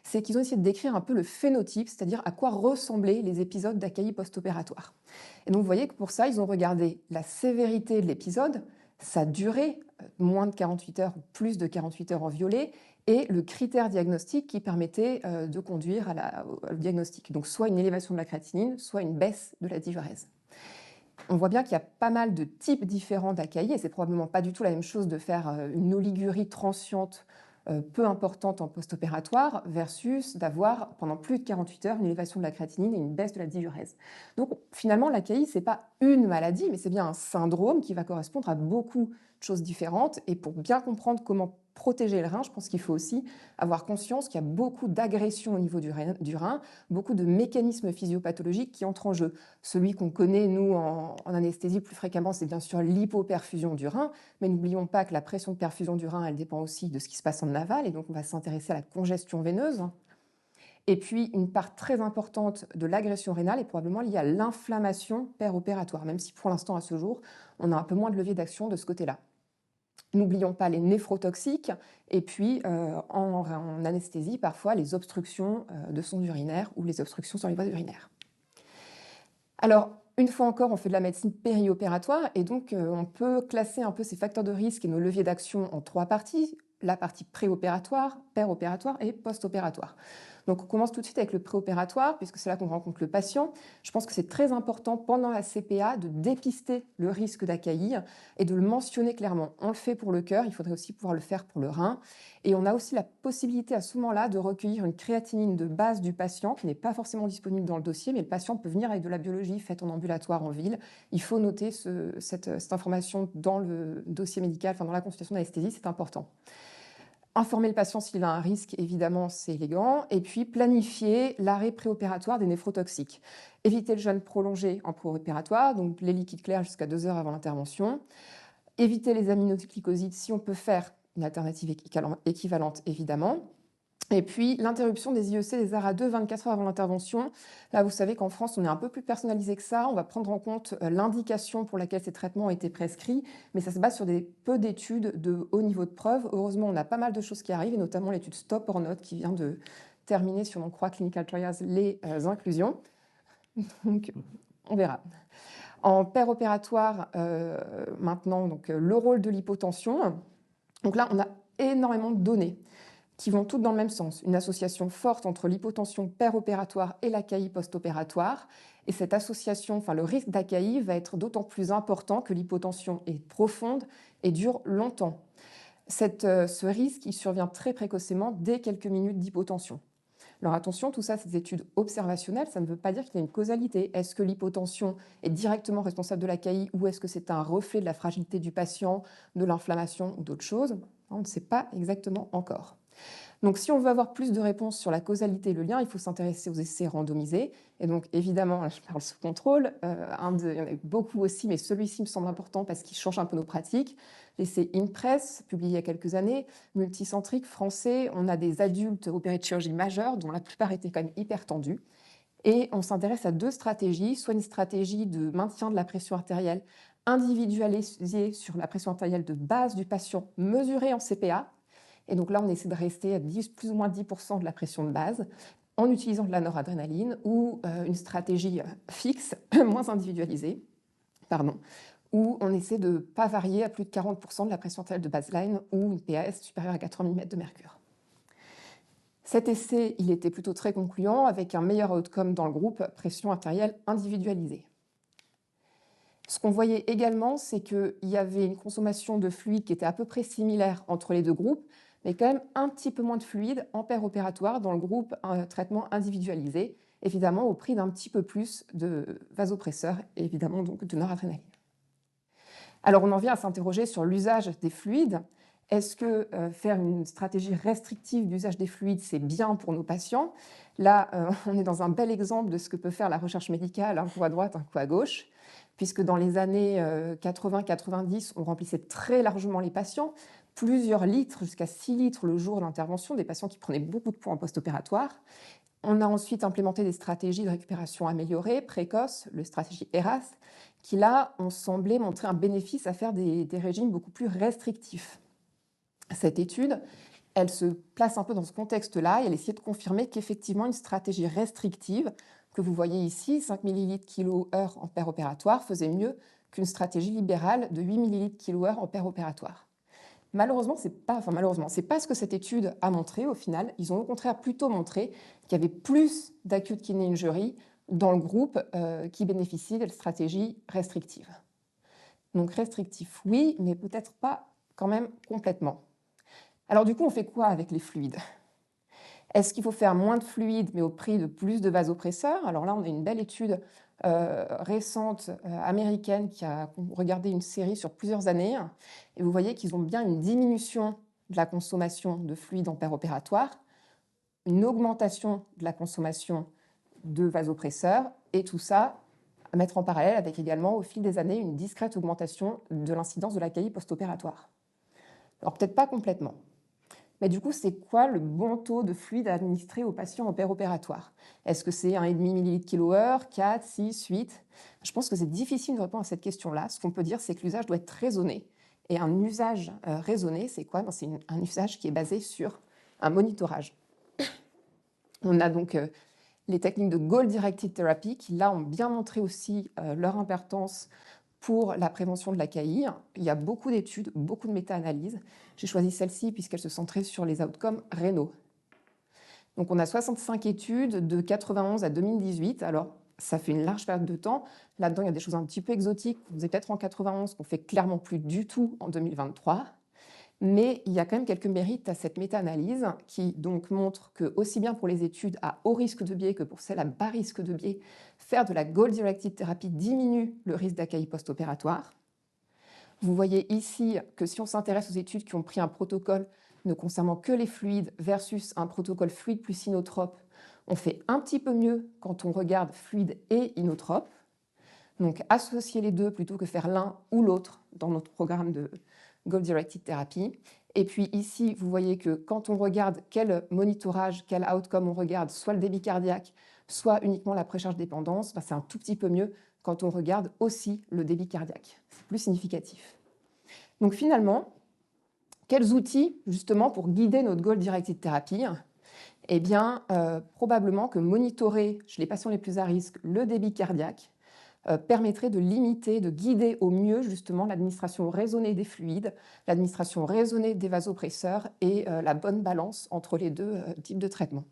c'est qu'ils ont essayé de décrire un peu le phénotype, c'est-à-dire à quoi ressemblaient les épisodes d'AKI post-opératoire. Et donc vous voyez que pour ça, ils ont regardé la sévérité de l'épisode, sa durée, moins de 48 heures ou plus de 48 heures en violet, et le critère diagnostique qui permettait de conduire au diagnostic. Donc soit une élévation de la créatinine, soit une baisse de la diurèse. On voit bien qu'il y a pas mal de types différents d'AKI et c'est probablement pas du tout la même chose de faire une oligurie transiente peu importante en post-opératoire versus d'avoir pendant plus de 48 heures une élévation de la créatinine et une baisse de la diurèse. Donc finalement, l'AKI, c'est pas une maladie, mais c'est bien un syndrome qui va correspondre à beaucoup de choses différentes. Et pour bien comprendre comment protéger le rein, je pense qu'il faut aussi avoir conscience qu'il y a beaucoup d'agressions au niveau du rein, beaucoup de mécanismes physiopathologiques qui entrent en jeu. Celui qu'on connaît, nous, en anesthésie plus fréquemment, c'est bien sûr l'hypoperfusion du rein, mais n'oublions pas que la pression de perfusion du rein, elle dépend aussi de ce qui se passe en aval, et donc on va s'intéresser à la congestion veineuse. Et puis, une part très importante de l'agression rénale est probablement liée à l'inflammation péropératoire, même si pour l'instant, à ce jour, on a un peu moins de levier d'action de ce côté-là. N'oublions pas les néphrotoxiques et puis en anesthésie, parfois les obstructions de sonde urinaire ou les obstructions sur les voies urinaires. Alors, une fois encore, on fait de la médecine périopératoire et donc on peut classer un peu ces facteurs de risque et nos leviers d'action en 3 parties. La partie préopératoire, péropératoire et post-opératoire. Donc on commence tout de suite avec le préopératoire, puisque c'est là qu'on rencontre le patient. Je pense que c'est très important pendant la CPA de dépister le risque d'AKI et de le mentionner clairement. On le fait pour le cœur, il faudrait aussi pouvoir le faire pour le rein. Et on a aussi la possibilité à ce moment-là de recueillir une créatinine de base du patient qui n'est pas forcément disponible dans le dossier, mais le patient peut venir avec de la biologie faite en ambulatoire en ville. Il faut noter cette information dans le dossier médical, enfin dans la consultation d'anesthésie, c'est important. Informer le patient s'il a un risque, évidemment, c'est élégant. Et puis, planifier l'arrêt préopératoire des néphrotoxiques. Éviter le jeûne prolongé en préopératoire, donc les liquides clairs jusqu'à 2 heures avant l'intervention. Éviter les aminoglycosides si on peut faire une alternative équivalente, évidemment. Et puis, l'interruption des IEC, des ARA2, 24 heures avant l'intervention. Là, vous savez qu'en France, on est un peu plus personnalisé que ça. On va prendre en compte l'indication pour laquelle ces traitements ont été prescrits, mais ça se base sur peu d'études de haut niveau de preuve. Heureusement, on a pas mal de choses qui arrivent, et notamment l'étude Stop or Not qui vient de terminer sur, on croit, Clinical Trials, les inclusions. Donc, on verra. En péropératoire, maintenant, donc, le rôle de l'hypotension. Donc là, on a énormément de données qui vont toutes dans le même sens. Une association forte entre l'hypotension péropératoire et l'AKI post-opératoire. Et cette association, le risque d'AKI va être d'autant plus important que l'hypotension est profonde et dure longtemps. Ce risque, il survient très précocement dès quelques minutes d'hypotension. Alors attention, tout ça, c'est des études observationnelles, ça ne veut pas dire qu'il y a une causalité. Est-ce que l'hypotension est directement responsable de l'AKI ou est-ce que c'est un reflet de la fragilité du patient, de l'inflammation ou d'autres choses? On ne sait pas exactement encore. Donc, si on veut avoir plus de réponses sur la causalité et le lien, il faut s'intéresser aux essais randomisés. Et donc, évidemment, je parle sous contrôle. Il y en a eu beaucoup aussi, mais celui-ci me semble important parce qu'il change un peu nos pratiques. L'essai IMPRESS, publié il y a quelques années, multicentrique, français. On a des adultes opérés de chirurgie majeure, dont la plupart étaient quand même hyper tendus. Et on s'intéresse à 2 stratégies, soit une stratégie de maintien de la pression artérielle individualisée sur la pression artérielle de base du patient mesurée en CPA. Et donc là, on essaie de rester à plus ou moins 10% de la pression de base. en utilisant de la noradrénaline ou une stratégie fixe, moins individualisée, où on essaie de ne pas varier à plus de 40% de la pression artérielle de baseline ou une PAS supérieure à 80 mm de mercure. Cet essai, il était plutôt très concluant avec un meilleur outcome dans le groupe pression artérielle individualisée. Ce qu'on voyait également, c'est qu'il y avait une consommation de fluide qui était à peu près similaire entre les deux groupes, mais quand même un petit peu moins de fluide en paire opératoire dans le groupe traitement individualisé, évidemment au prix d'un petit peu plus de vasopresseurs et évidemment donc de noradrénaline. Alors on en vient à s'interroger sur l'usage des fluides. Est-ce que faire une stratégie restrictive d'usage des fluides, c'est bien pour nos patients? Là, on est dans un bel exemple de ce que peut faire la recherche médicale, un coup à droite, un coup à gauche, puisque dans les années 80-90, on remplissait très largement les patients, plusieurs litres, jusqu'à 6 litres le jour d'intervention, des patients qui prenaient beaucoup de poids en post-opératoire. On a ensuite implémenté des stratégies de récupération améliorées, précoces, le stratégie ERAS, qui là ont semblé montrer un bénéfice à faire des régimes beaucoup plus restrictifs. Cette étude, elle se place un peu dans ce contexte-là et elle essaie de confirmer qu'effectivement une stratégie restrictive, que vous voyez ici, 5 ml kH en paire opératoire, faisait mieux qu'une stratégie libérale de 8 ml kH en paire opératoire. Malheureusement, c'est pas ce que cette étude a montré au final. Ils ont au contraire plutôt montré qu'il y avait plus d'acute kidney injury dans le groupe qui bénéficie de stratégies restrictives. Donc restrictif, oui, mais peut-être pas quand même complètement. Alors du coup, on fait quoi avec les fluides? Est-ce qu'il faut faire moins de fluides mais au prix de plus de vasopresseurs? Alors là, on a une belle étude récente américaine qui a regardé une série sur plusieurs années et vous voyez qu'ils ont bien une diminution de la consommation de fluides en paire opératoire, une augmentation de la consommation de vasopresseurs et tout ça à mettre en parallèle avec également au fil des années une discrète augmentation de l'incidence de l'AKI post-opératoire. Alors peut-être pas complètement. Mais du coup, c'est quoi le bon taux de fluide à administrer aux patients en paire opératoire? Est-ce que c'est 1,5 ml kH, 4, 6, 8? Je pense que c'est difficile de répondre à cette question-là. Ce qu'on peut dire, c'est que l'usage doit être raisonné. Et un usage raisonné, c'est quoi? C'est un usage qui est basé sur un monitorage. On a donc les techniques de goal-directed therapy qui, là, ont bien montré aussi leur importance pour la prévention de l'AKI. Il y a beaucoup d'études, beaucoup de méta-analyses. J'ai choisi celle-ci puisqu'elle se centrait sur les outcomes rénaux. Donc on a 65 études de 91 à 2018. Alors ça fait une large période de temps. Là-dedans, il y a des choses un petit peu exotiques. On faisait peut-être en 91, qu'on fait clairement plus du tout en 2023. Mais il y a quand même quelques mérites à cette méta-analyse qui donc montre que, aussi bien pour les études à haut risque de biais que pour celles à bas risque de biais, faire de la goal-directed therapy diminue le risque d'AKI post-opératoire. Vous voyez ici que si on s'intéresse aux études qui ont pris un protocole ne concernant que les fluides versus un protocole fluide plus inotrope, on fait un petit peu mieux quand on regarde fluide et inotrope. Donc associer les deux plutôt que faire l'un ou l'autre dans notre programme de goal-directed therapy. Et puis ici, vous voyez que quand on regarde quel monitorage, quel outcome on regarde, soit le débit cardiaque, soit uniquement la précharge dépendance, c'est un tout petit peu mieux quand on regarde aussi le débit cardiaque. C'est plus significatif. Donc finalement, quels outils justement pour guider notre goal-directed therapy? Eh bien, probablement que monitorer chez les patients les plus à risque le débit cardiaque permettrait de limiter, de guider au mieux justement l'administration raisonnée des fluides, l'administration raisonnée des vasopresseurs et la bonne balance entre les deux types de traitements.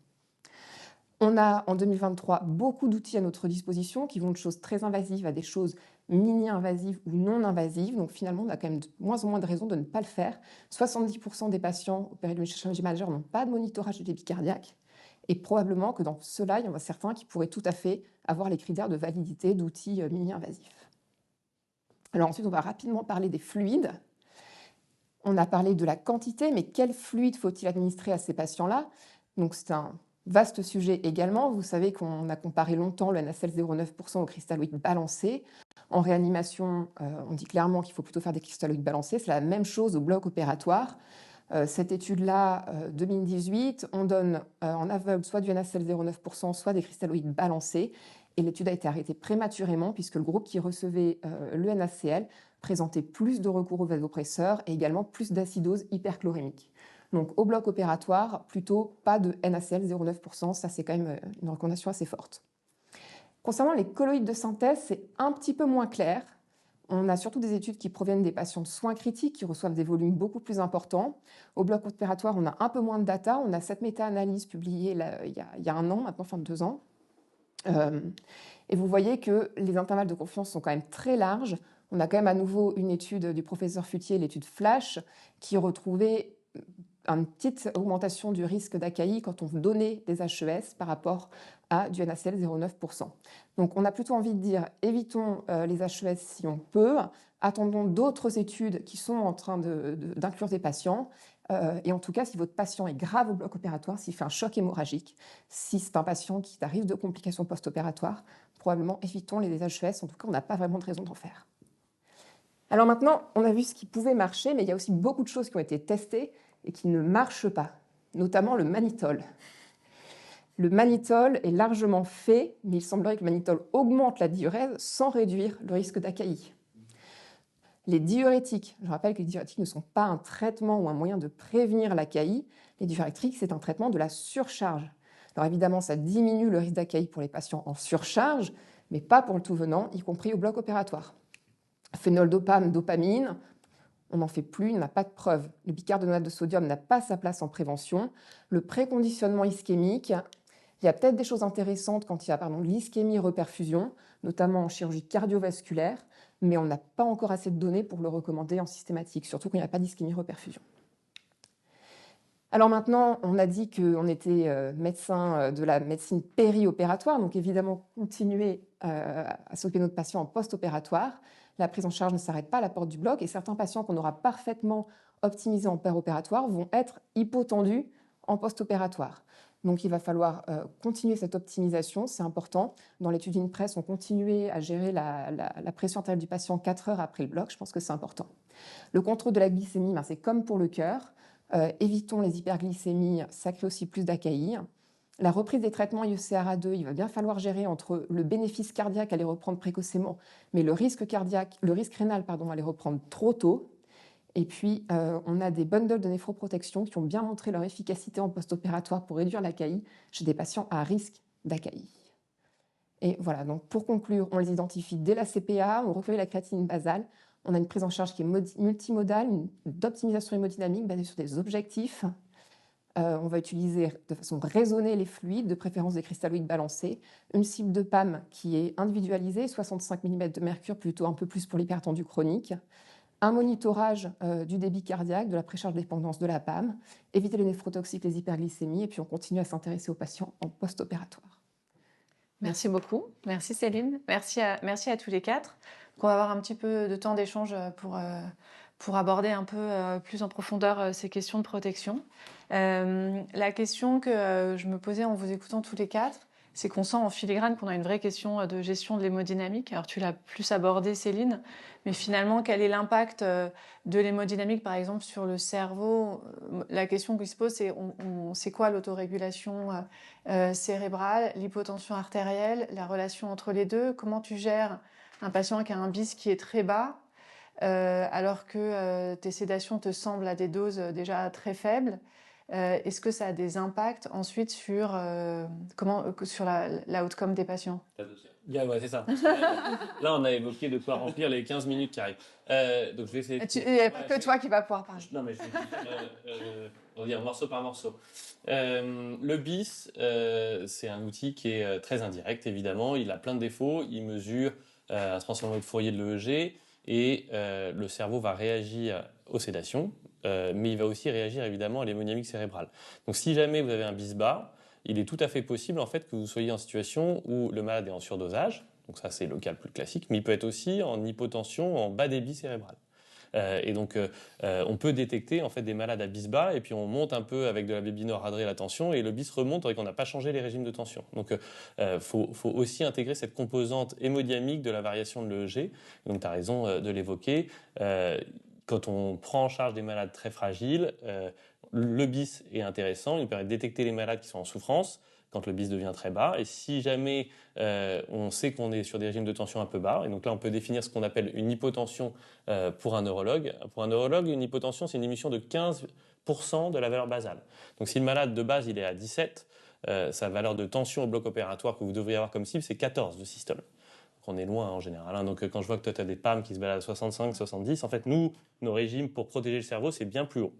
On a en 2023 beaucoup d'outils à notre disposition qui vont de choses très invasives à des choses mini-invasives ou non invasives. Donc finalement, on a quand même de moins en moins de raisons de ne pas le faire. 70% des patients opérés d'une chirurgie majeure n'ont pas de monitorage de débit cardiaque. Et probablement que dans ceux-là, il y en a certains qui pourraient tout à fait avoir les critères de validité d'outils mini-invasifs. Alors ensuite, on va rapidement parler des fluides. On a parlé de la quantité, mais quel fluide faut-il administrer à ces patients-là? Donc c'est un vaste sujet également. Vous savez qu'on a comparé longtemps le NaCl 0,9% au cristalloïde balancé. En réanimation, on dit clairement qu'il faut plutôt faire des cristalloïdes balancés. C'est la même chose au bloc opératoire. Cette étude-là, 2018, on donne en aveugle soit du NaCl 0,9%, soit des cristalloïdes balancés. Et l'étude a été arrêtée prématurément puisque le groupe qui recevait le NaCl présentait plus de recours aux vasopresseurs et également plus d'acidose hyperchlorémique. Donc au bloc opératoire, plutôt pas de NaCl 0,9%, ça c'est quand même une recommandation assez forte. Concernant les colloïdes de synthèse, c'est un petit peu moins clair. On a surtout des études qui proviennent des patients de soins critiques qui reçoivent des volumes beaucoup plus importants. Au bloc opératoire, on a un peu moins de data. On a cette méta-analyse publiée il y a un an, maintenant, fin de 2 ans. Et vous voyez que les intervalles de confiance sont quand même très larges. On a quand même à nouveau une étude du professeur Futier, l'étude FLASH, qui retrouvait une petite augmentation du risque d'AKI quand on donnait des HES par rapport à du NaCl 0,9%. Donc on a plutôt envie de dire évitons les HES si on peut, attendons d'autres études qui sont en train d'inclure des patients, et en tout cas si votre patient est grave au bloc opératoire, s'il fait un choc hémorragique, si c'est un patient qui arrive de complications post-opératoires, probablement évitons les HES, en tout cas on n'a pas vraiment de raison d'en faire. Alors maintenant, on a vu ce qui pouvait marcher, mais il y a aussi beaucoup de choses qui ont été testées et qui ne marchent pas, notamment le mannitol. Le mannitol est largement fait, mais il semblerait que le mannitol augmente la diurèse sans réduire le risque d'AKI. Les diurétiques, je rappelle que les diurétiques ne sont pas un traitement ou un moyen de prévenir l'AKI. Les diurétiques, c'est un traitement de la surcharge. Alors évidemment, ça diminue le risque d'AKI pour les patients en surcharge, mais pas pour le tout venant, y compris au bloc opératoire. Phénoldopam, dopamine, on n'en fait plus, il n'a pas de preuve. Le bicarbonate de sodium n'a pas sa place en prévention. Le préconditionnement ischémique, il y a peut-être des choses intéressantes quand il y a l'ischémie reperfusion, notamment en chirurgie cardiovasculaire, mais on n'a pas encore assez de données pour le recommander en systématique, surtout quand il n'y a pas d'ischémie reperfusion. Alors maintenant, on a dit qu'on était médecin de la médecine périopératoire, donc évidemment continuer à s'occuper de notre patient en post-opératoire. La prise en charge ne s'arrête pas à la porte du bloc et certains patients qu'on aura parfaitement optimisés en péri-opératoire vont être hypotendus en post-opératoire. Donc il va falloir continuer cette optimisation, c'est important. Dans l'étude INPRESS, on continuait à gérer la pression artérielle du patient 4 heures après le bloc, je pense que c'est important. Le contrôle de la glycémie, c'est comme pour le cœur. Évitons les hyperglycémies, ça crée aussi plus d'AKI. La reprise des traitements IECRA2, il va bien falloir gérer entre le bénéfice cardiaque à les reprendre précocement, mais le risque rénal à les reprendre trop tôt. Et puis, on a des bundles de néphroprotection qui ont bien montré leur efficacité en post-opératoire pour réduire l'AKI chez des patients à risque d'AKI. Et voilà, donc pour conclure, on les identifie dès la CPA, on recueille la créatinine basale, on a une prise en charge qui est multimodale, d'optimisation hémodynamique basée sur des objectifs. On va utiliser de façon raisonnée les fluides, de préférence des cristalloïdes balancés, une cible de PAM qui est individualisée, 65 mm de mercure, plutôt un peu plus pour l'hypertendu chronique, un monitorage du débit cardiaque, de la précharge dépendance de la PAM, éviter les néphrotoxiques, les hyperglycémies, et puis on continue à s'intéresser aux patients en post-opératoire. Merci beaucoup. Merci Céline. Merci à tous les quatre. On va avoir un petit peu de temps d'échange pour aborder un peu plus en profondeur ces questions de protection. La question que je me posais en vous écoutant tous les quatre, c'est qu'on sent en filigrane qu'on a une vraie question de gestion de l'hémodynamique. Alors tu l'as plus abordé Céline, mais finalement quel est l'impact de l'hémodynamique par exemple sur le cerveau? La question qui se pose c'est quoi l'autorégulation cérébrale, l'hypotension artérielle, la relation entre les deux? Comment tu gères un patient qui a un BIS qui est très bas alors que tes sédations te semblent à des doses déjà très faibles? Est-ce que ça a des impacts ensuite sur la outcome des patients? Ouais, c'est ça. Là, on a évoqué de quoi remplir les 15 minutes qui arrivent. Donc, je vais essayer. Il n'y a pas que toi qui vas pouvoir parler. Non, mais je vais on va dire morceau par morceau. Le BIS, c'est un outil qui est très indirect, évidemment. Il a plein de défauts. Il mesure un transformateur de Fourier de l'EEG et le cerveau va réagir aux sédations, mais il va aussi réagir évidemment à l'hémodynamique cérébrale. Donc, si jamais vous avez un BIS bas, il est tout à fait possible en fait que vous soyez en situation où le malade est en surdosage, donc ça c'est le cas le plus classique, mais il peut être aussi en hypotension, en bas débit cérébral. Et donc on peut détecter en fait des malades à BIS bas et puis on monte un peu avec de la bébinoradrée la tension et le BIS remonte avec qu'on n'a pas changé les régimes de tension. Donc faut aussi intégrer cette composante hémodynamique de la variation de l'EEG. Donc tu as raison de l'évoquer. Quand on prend en charge des malades très fragiles, le BIS est intéressant, il permet de détecter les malades qui sont en souffrance quand le BIS devient très bas. Et si jamais on sait qu'on est sur des régimes de tension un peu bas, et donc là on peut définir ce qu'on appelle une hypotension pour un neurologue. Pour un neurologue, une hypotension c'est une diminution de 15 50% de la valeur basale. Donc si le malade de base il est à 17, sa valeur de tension au bloc opératoire que vous devriez avoir comme cible, c'est 14 de systole. Donc on est loin en général. Donc quand je vois que toi tu as des PAM qui se baladent à 65, 70, en fait nous, nos régimes pour protéger le cerveau, c'est bien plus haut.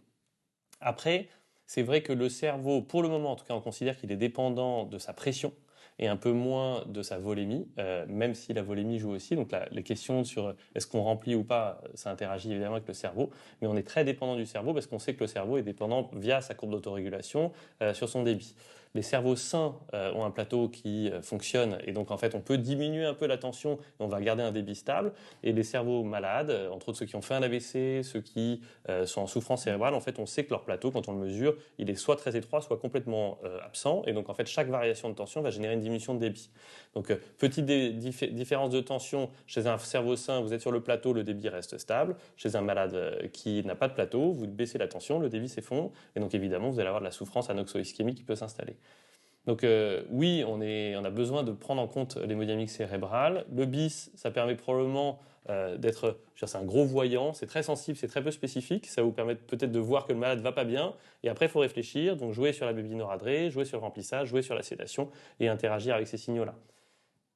Après, c'est vrai que le cerveau, pour le moment en tout cas, on considère qu'il est dépendant de sa pression et un peu moins de sa volémie, même si la volémie joue aussi. Donc les questions sur est-ce qu'on remplit ou pas, ça interagit évidemment avec le cerveau, mais on est très dépendant du cerveau parce qu'on sait que le cerveau est dépendant via sa courbe d'autorégulation sur son débit. Les cerveaux sains ont un plateau qui fonctionne et donc en fait on peut diminuer un peu la tension et on va garder un débit stable. Et les cerveaux malades, entre autres ceux qui ont fait un AVC, ceux qui sont en souffrance cérébrale, en fait on sait que leur plateau, quand on le mesure, il est soit très étroit, soit complètement absent. Et donc en fait chaque variation de tension va générer une diminution de débit. Donc petite différence de tension chez un cerveau sain, vous êtes sur le plateau, le débit reste stable. Chez un malade qui n'a pas de plateau, vous baissez la tension, le débit s'effondre. Et donc évidemment vous allez avoir de la souffrance anoxo-ischémique qui peut s'installer. Donc oui, on a besoin de prendre en compte l'hémodynamique cérébrale. Le BIS, ça permet probablement d'être, c'est un gros voyant, c'est très sensible, c'est très peu spécifique. Ça vous permet peut-être de voir que le malade va pas bien. Et après, il faut réfléchir. Donc jouer sur la babino-radrée, jouer sur le remplissage, jouer sur la sédation et interagir avec ces signaux-là.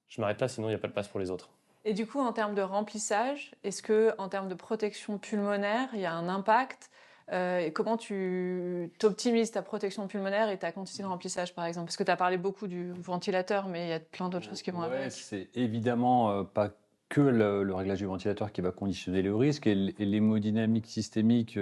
Je m'arrête là, sinon il n'y a pas de place pour les autres. Et du coup, en termes de remplissage, est-ce que en termes de protection pulmonaire, il y a un impact et comment tu optimises ta protection pulmonaire et ta quantité de remplissage, par exemple? Parce que tu as parlé beaucoup du ventilateur, mais il y a plein d'autres choses qui vont avec. C'est évidemment pas que le réglage du ventilateur qui va conditionner le risque, et l'hémodynamique systémique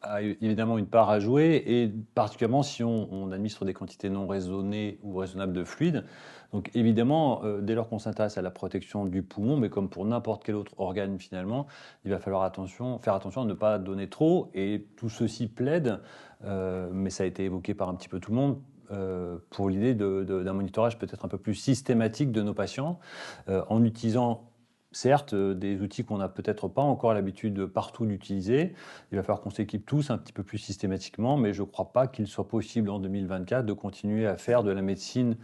a évidemment une part à jouer, et particulièrement si on administre des quantités non raisonnées ou raisonnables de fluide. Donc évidemment, dès lors qu'on s'intéresse à la protection du poumon, mais comme pour n'importe quel autre organe finalement, il va falloir faire attention à ne pas donner trop, et tout ceci plaide, mais ça a été évoqué par un petit peu tout le monde, pour l'idée d'un monitorage peut-être un peu plus systématique de nos patients, en utilisant certes des outils qu'on n'a peut-être pas encore l'habitude partout d'utiliser. Il va falloir qu'on s'équipe tous un petit peu plus systématiquement, mais je ne crois pas qu'il soit possible en 2024 de continuer à faire de la médecine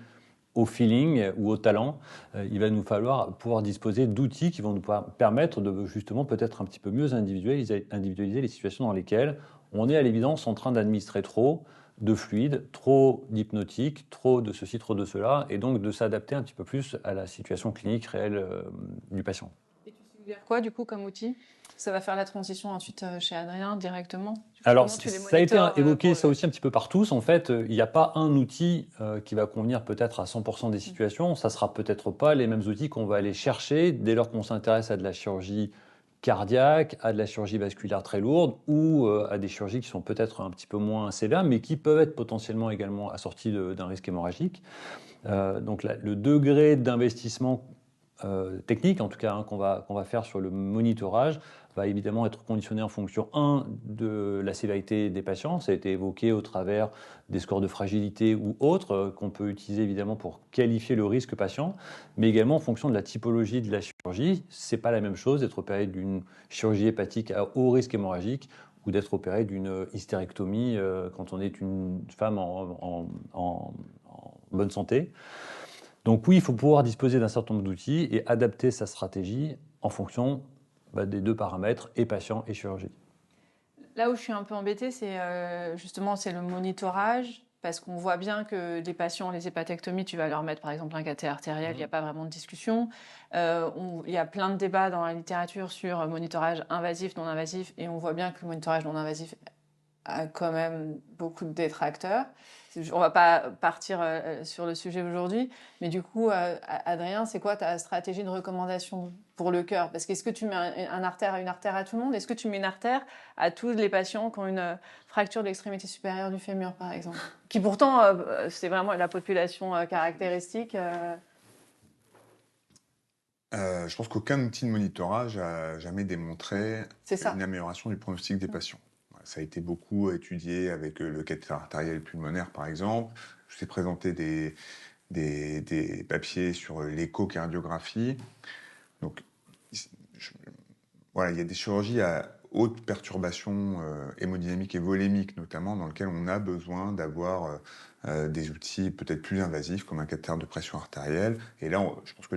au feeling ou au talent. Il va nous falloir pouvoir disposer d'outils qui vont nous permettre de justement peut-être un petit peu mieux individualiser les situations dans lesquelles on est à l'évidence en train d'administrer trop de fluide, trop d'hypnotique, trop de ceci, trop de cela, et donc de s'adapter un petit peu plus à la situation clinique réelle du patient. Et tu suggères quoi, du coup, comme outil? Ça va faire la transition ensuite chez Adrien directement? Alors, ça a été évoqué ça aussi un petit peu par tous. En fait, il n'y a pas un outil qui va convenir peut-être à 100% des situations. Ça ne sera peut-être pas les mêmes outils qu'on va aller chercher dès lors qu'on s'intéresse à de la chirurgie cardiaque, à de la chirurgie vasculaire très lourde ou à des chirurgies qui sont peut-être un petit peu moins sévères, mais qui peuvent être potentiellement également assorties d'un risque hémorragique. Donc le degré d'investissement technique, en tout cas, qu'on va faire sur le monitorage, va évidemment être conditionné en fonction, de la sévérité des patients. Ça a été évoqué au travers des scores de fragilité ou autres, qu'on peut utiliser évidemment pour qualifier le risque patient, mais également en fonction de la typologie de la chirurgie. C'est pas la même chose d'être opéré d'une chirurgie hépatique à haut risque hémorragique ou d'être opéré d'une hystérectomie quand on est une femme en bonne santé. Donc oui, il faut pouvoir disposer d'un certain nombre d'outils et adapter sa stratégie en fonction des deux paramètres, et patient et chirurgie. Là où je suis un peu embêtée, c'est justement le monitorage, parce qu'on voit bien que les patients, les hépatectomies, tu vas leur mettre par exemple un cathé artériel, il n'y a pas vraiment de discussion. Il y a plein de débats dans la littérature sur monitorage invasif, non invasif, et on voit bien que le monitorage non invasif a quand même beaucoup de détracteurs. On ne va pas partir sur le sujet aujourd'hui, mais du coup, Adrien, c'est quoi ta stratégie de recommandation pour le cœur? Parce qu'est-ce que tu mets une artère à tout le monde? Est-ce que tu mets une artère à tous les patients qui ont une fracture de l'extrémité supérieure du fémur, par exemple? Qui pourtant, c'est vraiment la population caractéristique. Je pense qu'aucun outil de monitorage n'a jamais démontré une amélioration du pronostic des patients. Ça a été beaucoup étudié avec le cathéter artériel pulmonaire, par exemple. Je t'ai présenté des papiers sur l'échocardiographie. Donc, voilà, il y a des chirurgies à haute perturbation hémodynamique et volémique, notamment, dans lesquelles on a besoin d'avoir des outils peut-être plus invasifs, comme un cathéter de pression artérielle. Et là, je pense que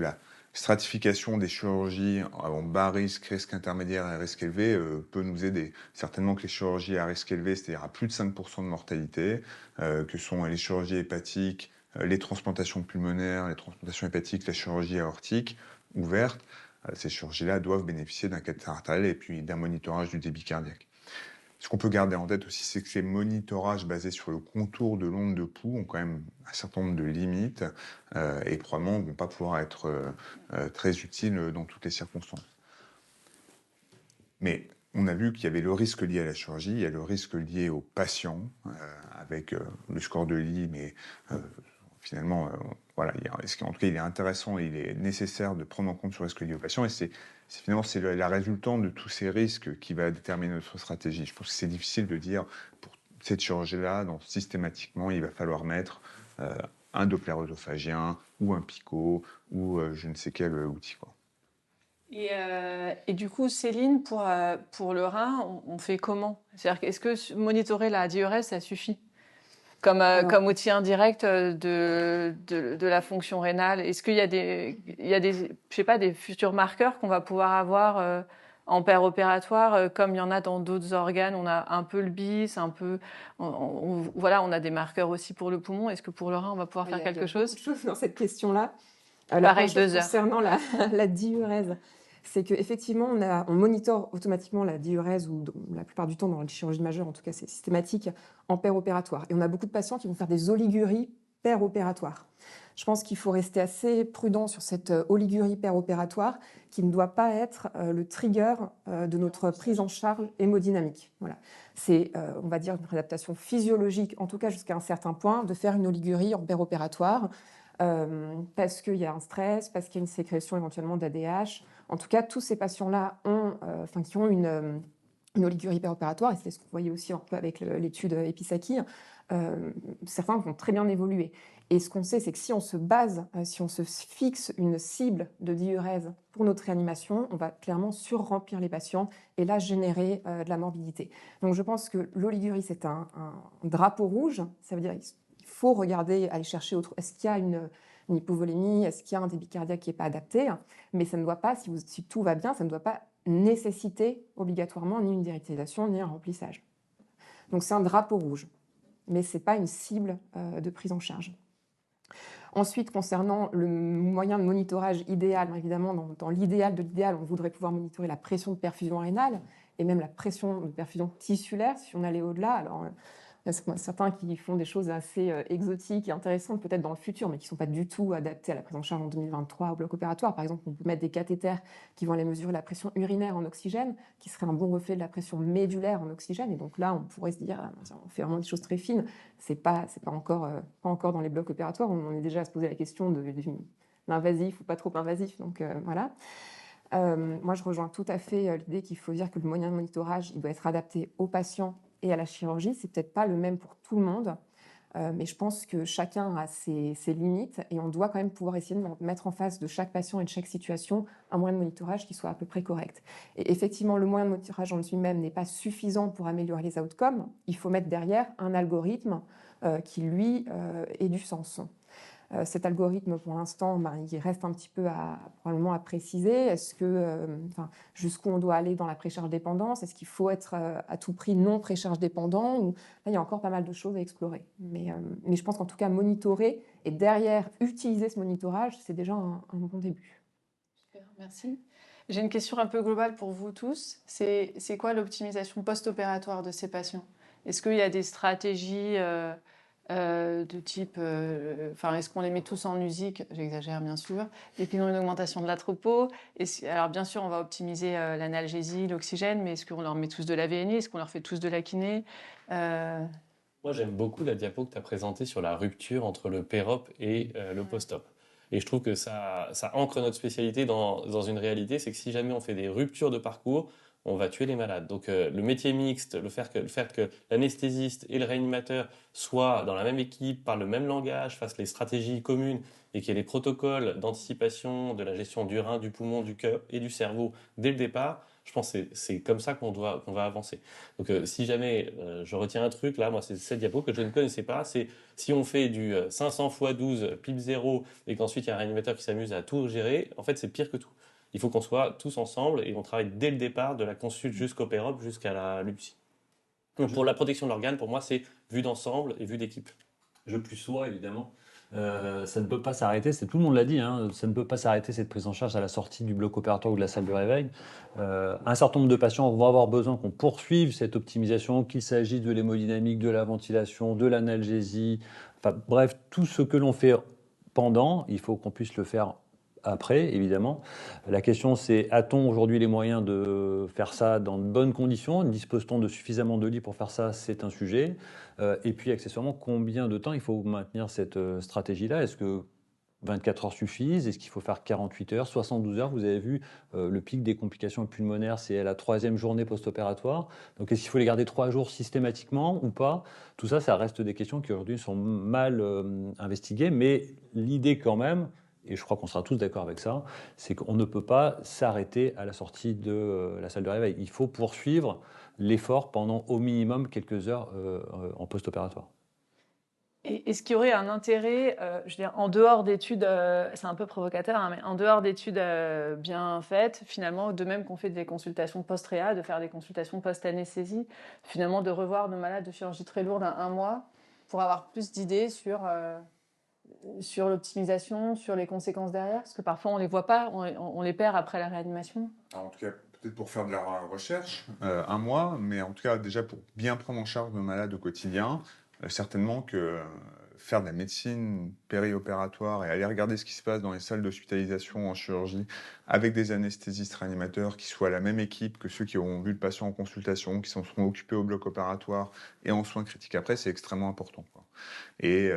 stratification des chirurgies en bas risque intermédiaire et risque élevé peut nous aider. Certainement que les chirurgies à risque élevé, c'est-à-dire à plus de 5% de mortalité, que sont les chirurgies hépatiques, les transplantations pulmonaires, les transplantations hépatiques, la chirurgie aortique ouverte, ces chirurgies-là doivent bénéficier d'un catéter artériel et puis d'un monitorage du débit cardiaque. Ce qu'on peut garder en tête aussi, c'est que ces monitorages basés sur le contour de l'onde de pouls ont quand même un certain nombre de limites et probablement ne vont pas pouvoir être très utiles dans toutes les circonstances. Mais on a vu qu'il y avait le risque lié à la chirurgie, il y a le risque lié aux patients avec le score de Lee, mais finalement, voilà, en tout cas, il est intéressant et il est nécessaire de prendre en compte ce risque lié aux patients et finalement, c'est la résultante de tous ces risques qui va déterminer notre stratégie. Je pense que c'est difficile de dire, pour cette chirurgie-là, systématiquement, il va falloir mettre un Doppler œsophagien ou un PICO ou je ne sais quel outil, quoi. Et du coup, Céline, pour le rein, on fait comment? C'est-à-dire, est-ce que monitorer la diurèse, ça suffit comme outil indirect de la fonction rénale? Est-ce qu'il y a je sais pas, des futurs marqueurs qu'on va pouvoir avoir en opératoire, comme il y en a dans d'autres organes? On a un peu le bis, un peu, voilà, on a des marqueurs aussi pour le poumon. Est-ce que pour le rein, on va pouvoir faire quelque chose? Il y a beaucoup de choses dans cette question-là. Pareil, 2 heures. Concernant la diurèse, c'est qu'effectivement, on monitore automatiquement la diurèse, ou la plupart du temps, dans les chirurgies majeures, en tout cas, c'est systématique, en opératoire. Et on a beaucoup de patients qui vont faire des oliguries opératoires. Je pense qu'il faut rester assez prudent sur cette oligurie opératoire, qui ne doit pas être le trigger de notre prise en charge hémodynamique. Voilà. C'est, on va dire, une adaptation physiologique, en tout cas jusqu'à un certain point, de faire une oligurie opératoire. Parce qu'il y a un stress, parce qu'il y a une sécrétion éventuellement d'ADH. En tout cas, tous ces patients-là qui ont une oligurie opératoire, et c'est ce qu'on voyait aussi un peu avec l'étude Episaki, certains vont très bien évoluer. Et ce qu'on sait, c'est que si on se fixe une cible de diurèse pour notre réanimation, on va clairement surremplir les patients et là générer de la morbidité. Donc je pense que l'oligurie, c'est un drapeau rouge. Ça veut dire qu'il faut regarder, aller chercher est-ce qu'il y a une hypovolémie, est-ce qu'il y a un débit cardiaque qui n'est pas adapté, mais ça ne doit pas, si tout va bien, ça ne doit pas nécessiter obligatoirement ni une directivisation ni un remplissage. Donc c'est un drapeau rouge, mais ce n'est pas une cible de prise en charge. Ensuite, concernant le moyen de monitorage idéal, évidemment, dans l'idéal de l'idéal, on voudrait pouvoir monitorer la pression de perfusion rénale et même la pression de perfusion tissulaire, si on allait au-delà. Alors, il y a certains qui font des choses assez exotiques et intéressantes peut-être dans le futur, mais qui ne sont pas du tout adaptées à la prise en charge en 2023 au bloc opératoire. Par exemple, on peut mettre des cathéters qui vont aller mesurer la pression urinaire en oxygène, qui serait un bon reflet de la pression médulaire en oxygène. Et donc là, on pourrait se dire, on fait vraiment des choses très fines. C'est pas encore dans les blocs opératoires. On est déjà à se poser la question de l'invasif ou pas trop invasif. Donc voilà. Moi, je rejoins tout à fait l'idée qu'il faut dire que le moyen de monitorage, il doit être adapté aux patients et à la chirurgie. C'est peut-être pas le même pour tout le monde, mais je pense que chacun a ses limites et on doit quand même pouvoir essayer de mettre en face de chaque patient et de chaque situation un moyen de monitorage qui soit à peu près correct. Et effectivement, le moyen de monitorage en lui-même n'est pas suffisant pour améliorer les outcomes. Il faut mettre derrière un algorithme qui, lui, ait du sens. Cet algorithme, pour l'instant, il reste un petit peu probablement à préciser. Est-ce que, jusqu'où on doit aller dans la précharge dépendance? Est-ce qu'il faut être à tout prix non précharge dépendant? Là, il y a encore pas mal de choses à explorer. Mais je pense qu'en tout cas, monitorer et derrière utiliser ce monitorage, c'est déjà un bon début. Super, merci. J'ai une question un peu globale pour vous tous. C'est quoi l'optimisation post-opératoire de ces patients? Est-ce qu'il y a des stratégies de type, est-ce qu'on les met tous en USIC? J'exagère bien sûr. Et puis, ils ont une augmentation de l'atropos. Alors, bien sûr, on va optimiser l'analgésie, l'oxygène, mais est-ce qu'on leur met tous de la VNI? Est-ce qu'on leur fait tous de la kiné? Moi, j'aime beaucoup la diapo que tu as présentée sur la rupture entre le pérop et le post-op. Et je trouve que ça ancre notre spécialité dans une réalité, c'est que si jamais on fait des ruptures de parcours, on va tuer les malades. Donc le métier mixte, le fait que l'anesthésiste et le réanimateur soient dans la même équipe, parlent le même langage, fassent les stratégies communes et qu'il y ait des protocoles d'anticipation de la gestion du rein, du poumon, du cœur et du cerveau dès le départ, Je pense que c'est comme ça qu'on va avancer. Donc, si jamais je retiens un truc, là, moi, c'est cette diapo que je ne connaissais pas, c'est si on fait du 500 x 12 pip 0 et qu'ensuite il y a un réanimateur qui s'amuse à tout gérer, en fait, c'est pire que tout. Il faut qu'on soit tous ensemble et on travaille dès le départ, de la consulte jusqu'au PEROP, jusqu'à la LUPSI. Donc, pour la protection de l'organe, pour moi, c'est vue d'ensemble et vue d'équipe. Je plus soi, évidemment. Ça ne peut pas s'arrêter, tout le monde l'a dit, hein, ça ne peut pas s'arrêter cette prise en charge à la sortie du bloc opératoire ou de la salle de réveil. Un certain nombre de patients vont avoir besoin qu'on poursuive cette optimisation, qu'il s'agisse de l'hémodynamique, de la ventilation, de l'analgésie, enfin, bref, tout ce que l'on fait pendant, il faut qu'on puisse le faire après, évidemment. La question, c'est, a-t-on aujourd'hui les moyens de faire ça dans de bonnes conditions? Dispose-t-on de suffisamment de lits pour faire ça? C'est un sujet. Et puis, accessoirement, combien de temps il faut maintenir cette stratégie-là? Est-ce que 24 heures suffisent? Est-ce qu'il faut faire 48 heures, 72 heures? Vous avez vu, le pic des complications pulmonaires, c'est à la 3e journée post-opératoire. Donc, est-ce qu'il faut les garder 3 jours systématiquement ou pas? Tout ça, ça reste des questions qui aujourd'hui sont mal investiguées. Mais l'idée quand même, et je crois qu'on sera tous d'accord avec ça, c'est qu'on ne peut pas s'arrêter à la sortie de la salle de réveil. Il faut poursuivre l'effort pendant au minimum quelques heures en post-opératoire. Et est-ce qu'il y aurait un intérêt, je veux dire, en dehors d'études, c'est un peu provocateur, hein, mais en dehors d'études bien faites, finalement, de même qu'on fait des consultations post-réa, de faire des consultations post-anesthésie, finalement de revoir nos malades de chirurgie très lourde à 1 mois pour avoir plus d'idées sur l'optimisation, sur les conséquences derrière? Parce que parfois on ne les voit pas, on les perd après la réanimation. Alors, en tout cas, peut-être pour faire de la recherche, 1 mois, mais en tout cas déjà pour bien prendre en charge nos malades au quotidien, certainement que faire de la médecine périopératoire et aller regarder ce qui se passe dans les salles d'hospitalisation en chirurgie avec des anesthésistes réanimateurs qui soient la même équipe que ceux qui auront vu le patient en consultation, qui s'en seront occupés au bloc opératoire et en soins critiques après, c'est extrêmement important, quoi. Et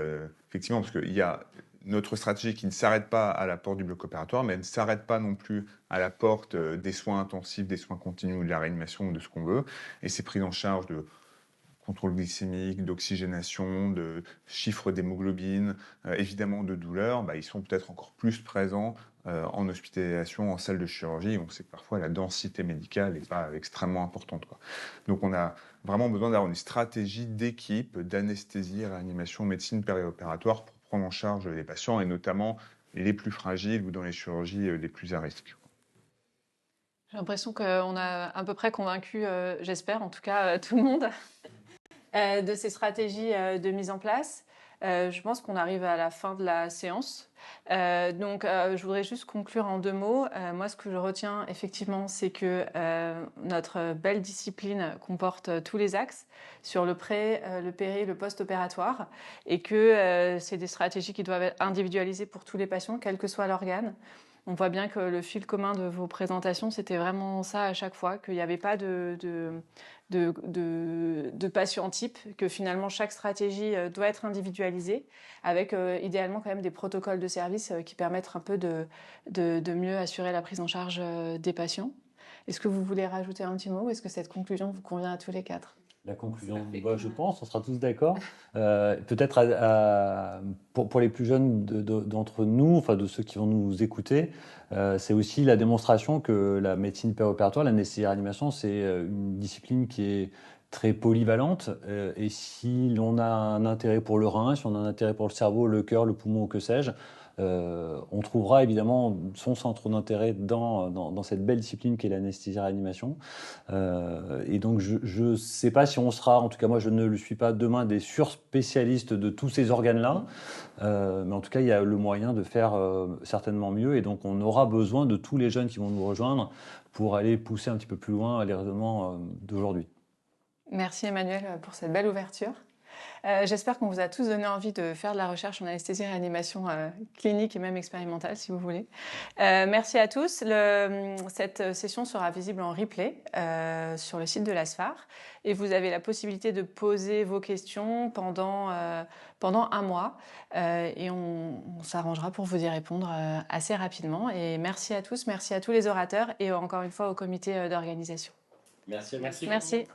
effectivement, parce qu'il y a notre stratégie qui ne s'arrête pas à la porte du bloc opératoire, mais elle ne s'arrête pas non plus à la porte des soins intensifs, des soins continus, de la réanimation ou de ce qu'on veut. Et c'est pris en charge de contrôle glycémique, d'oxygénation, de chiffres d'hémoglobine, évidemment de douleur, ils sont peut-être encore plus présents en hospitalisation, en salle de chirurgie. On sait que parfois la densité médicale n'est pas extrêmement importante, quoi. Donc on a vraiment besoin d'avoir une stratégie d'équipe, d'anesthésie, réanimation, médecine périopératoire pour prendre en charge les patients et notamment les plus fragiles ou dans les chirurgies les plus à risque. J'ai l'impression qu'on a à peu près convaincu, j'espère en tout cas, tout le monde de ces stratégies de mise en place. Je pense qu'on arrive à la fin de la séance. Donc, je voudrais juste conclure en 2 mots. Moi, ce que je retiens, effectivement, c'est que notre belle discipline comporte tous les axes sur le pré, le péri, le post-opératoire, et que c'est des stratégies qui doivent être individualisées pour tous les patients, quel que soit l'organe. On voit bien que le fil commun de vos présentations, c'était vraiment ça à chaque fois, qu'il n'y avait pas de patient type, que finalement chaque stratégie doit être individualisée, avec idéalement quand même des protocoles de service qui permettent un peu de mieux assurer la prise en charge des patients. Est-ce que vous voulez rajouter un petit mot ou est-ce que cette conclusion vous convient à tous les 4? La conclusion, je pense, on sera tous d'accord. Peut-être pour les plus jeunes d'entre nous, enfin de ceux qui vont nous écouter, c'est aussi la démonstration que la médecine périopératoire, l'anesthésie-réanimation, c'est une discipline qui est très polyvalente. Et si l'on a un intérêt pour le rein, si on a un intérêt pour le cerveau, le cœur, le poumon ou que sais-je, on trouvera évidemment son centre d'intérêt dans cette belle discipline qu'est l'anesthésie-réanimation. Et donc je ne sais pas si on sera, en tout cas moi je ne le suis pas, demain des surspécialistes de tous ces organes-là, mais en tout cas il y a le moyen de faire certainement mieux, et donc on aura besoin de tous les jeunes qui vont nous rejoindre pour aller pousser un petit peu plus loin les raisonnements d'aujourd'hui. Merci Emmanuel pour cette belle ouverture. J'espère qu'on vous a tous donné envie de faire de la recherche en anesthésie-réanimation clinique et même expérimentale, si vous voulez. Merci à tous. Cette session sera visible en replay sur le site de l'ASFAR. Et vous avez la possibilité de poser vos questions pendant 1 mois. Et on s'arrangera pour vous y répondre assez rapidement. Et merci à tous, merci à tous les orateurs et encore une fois au comité d'organisation. Merci. Merci.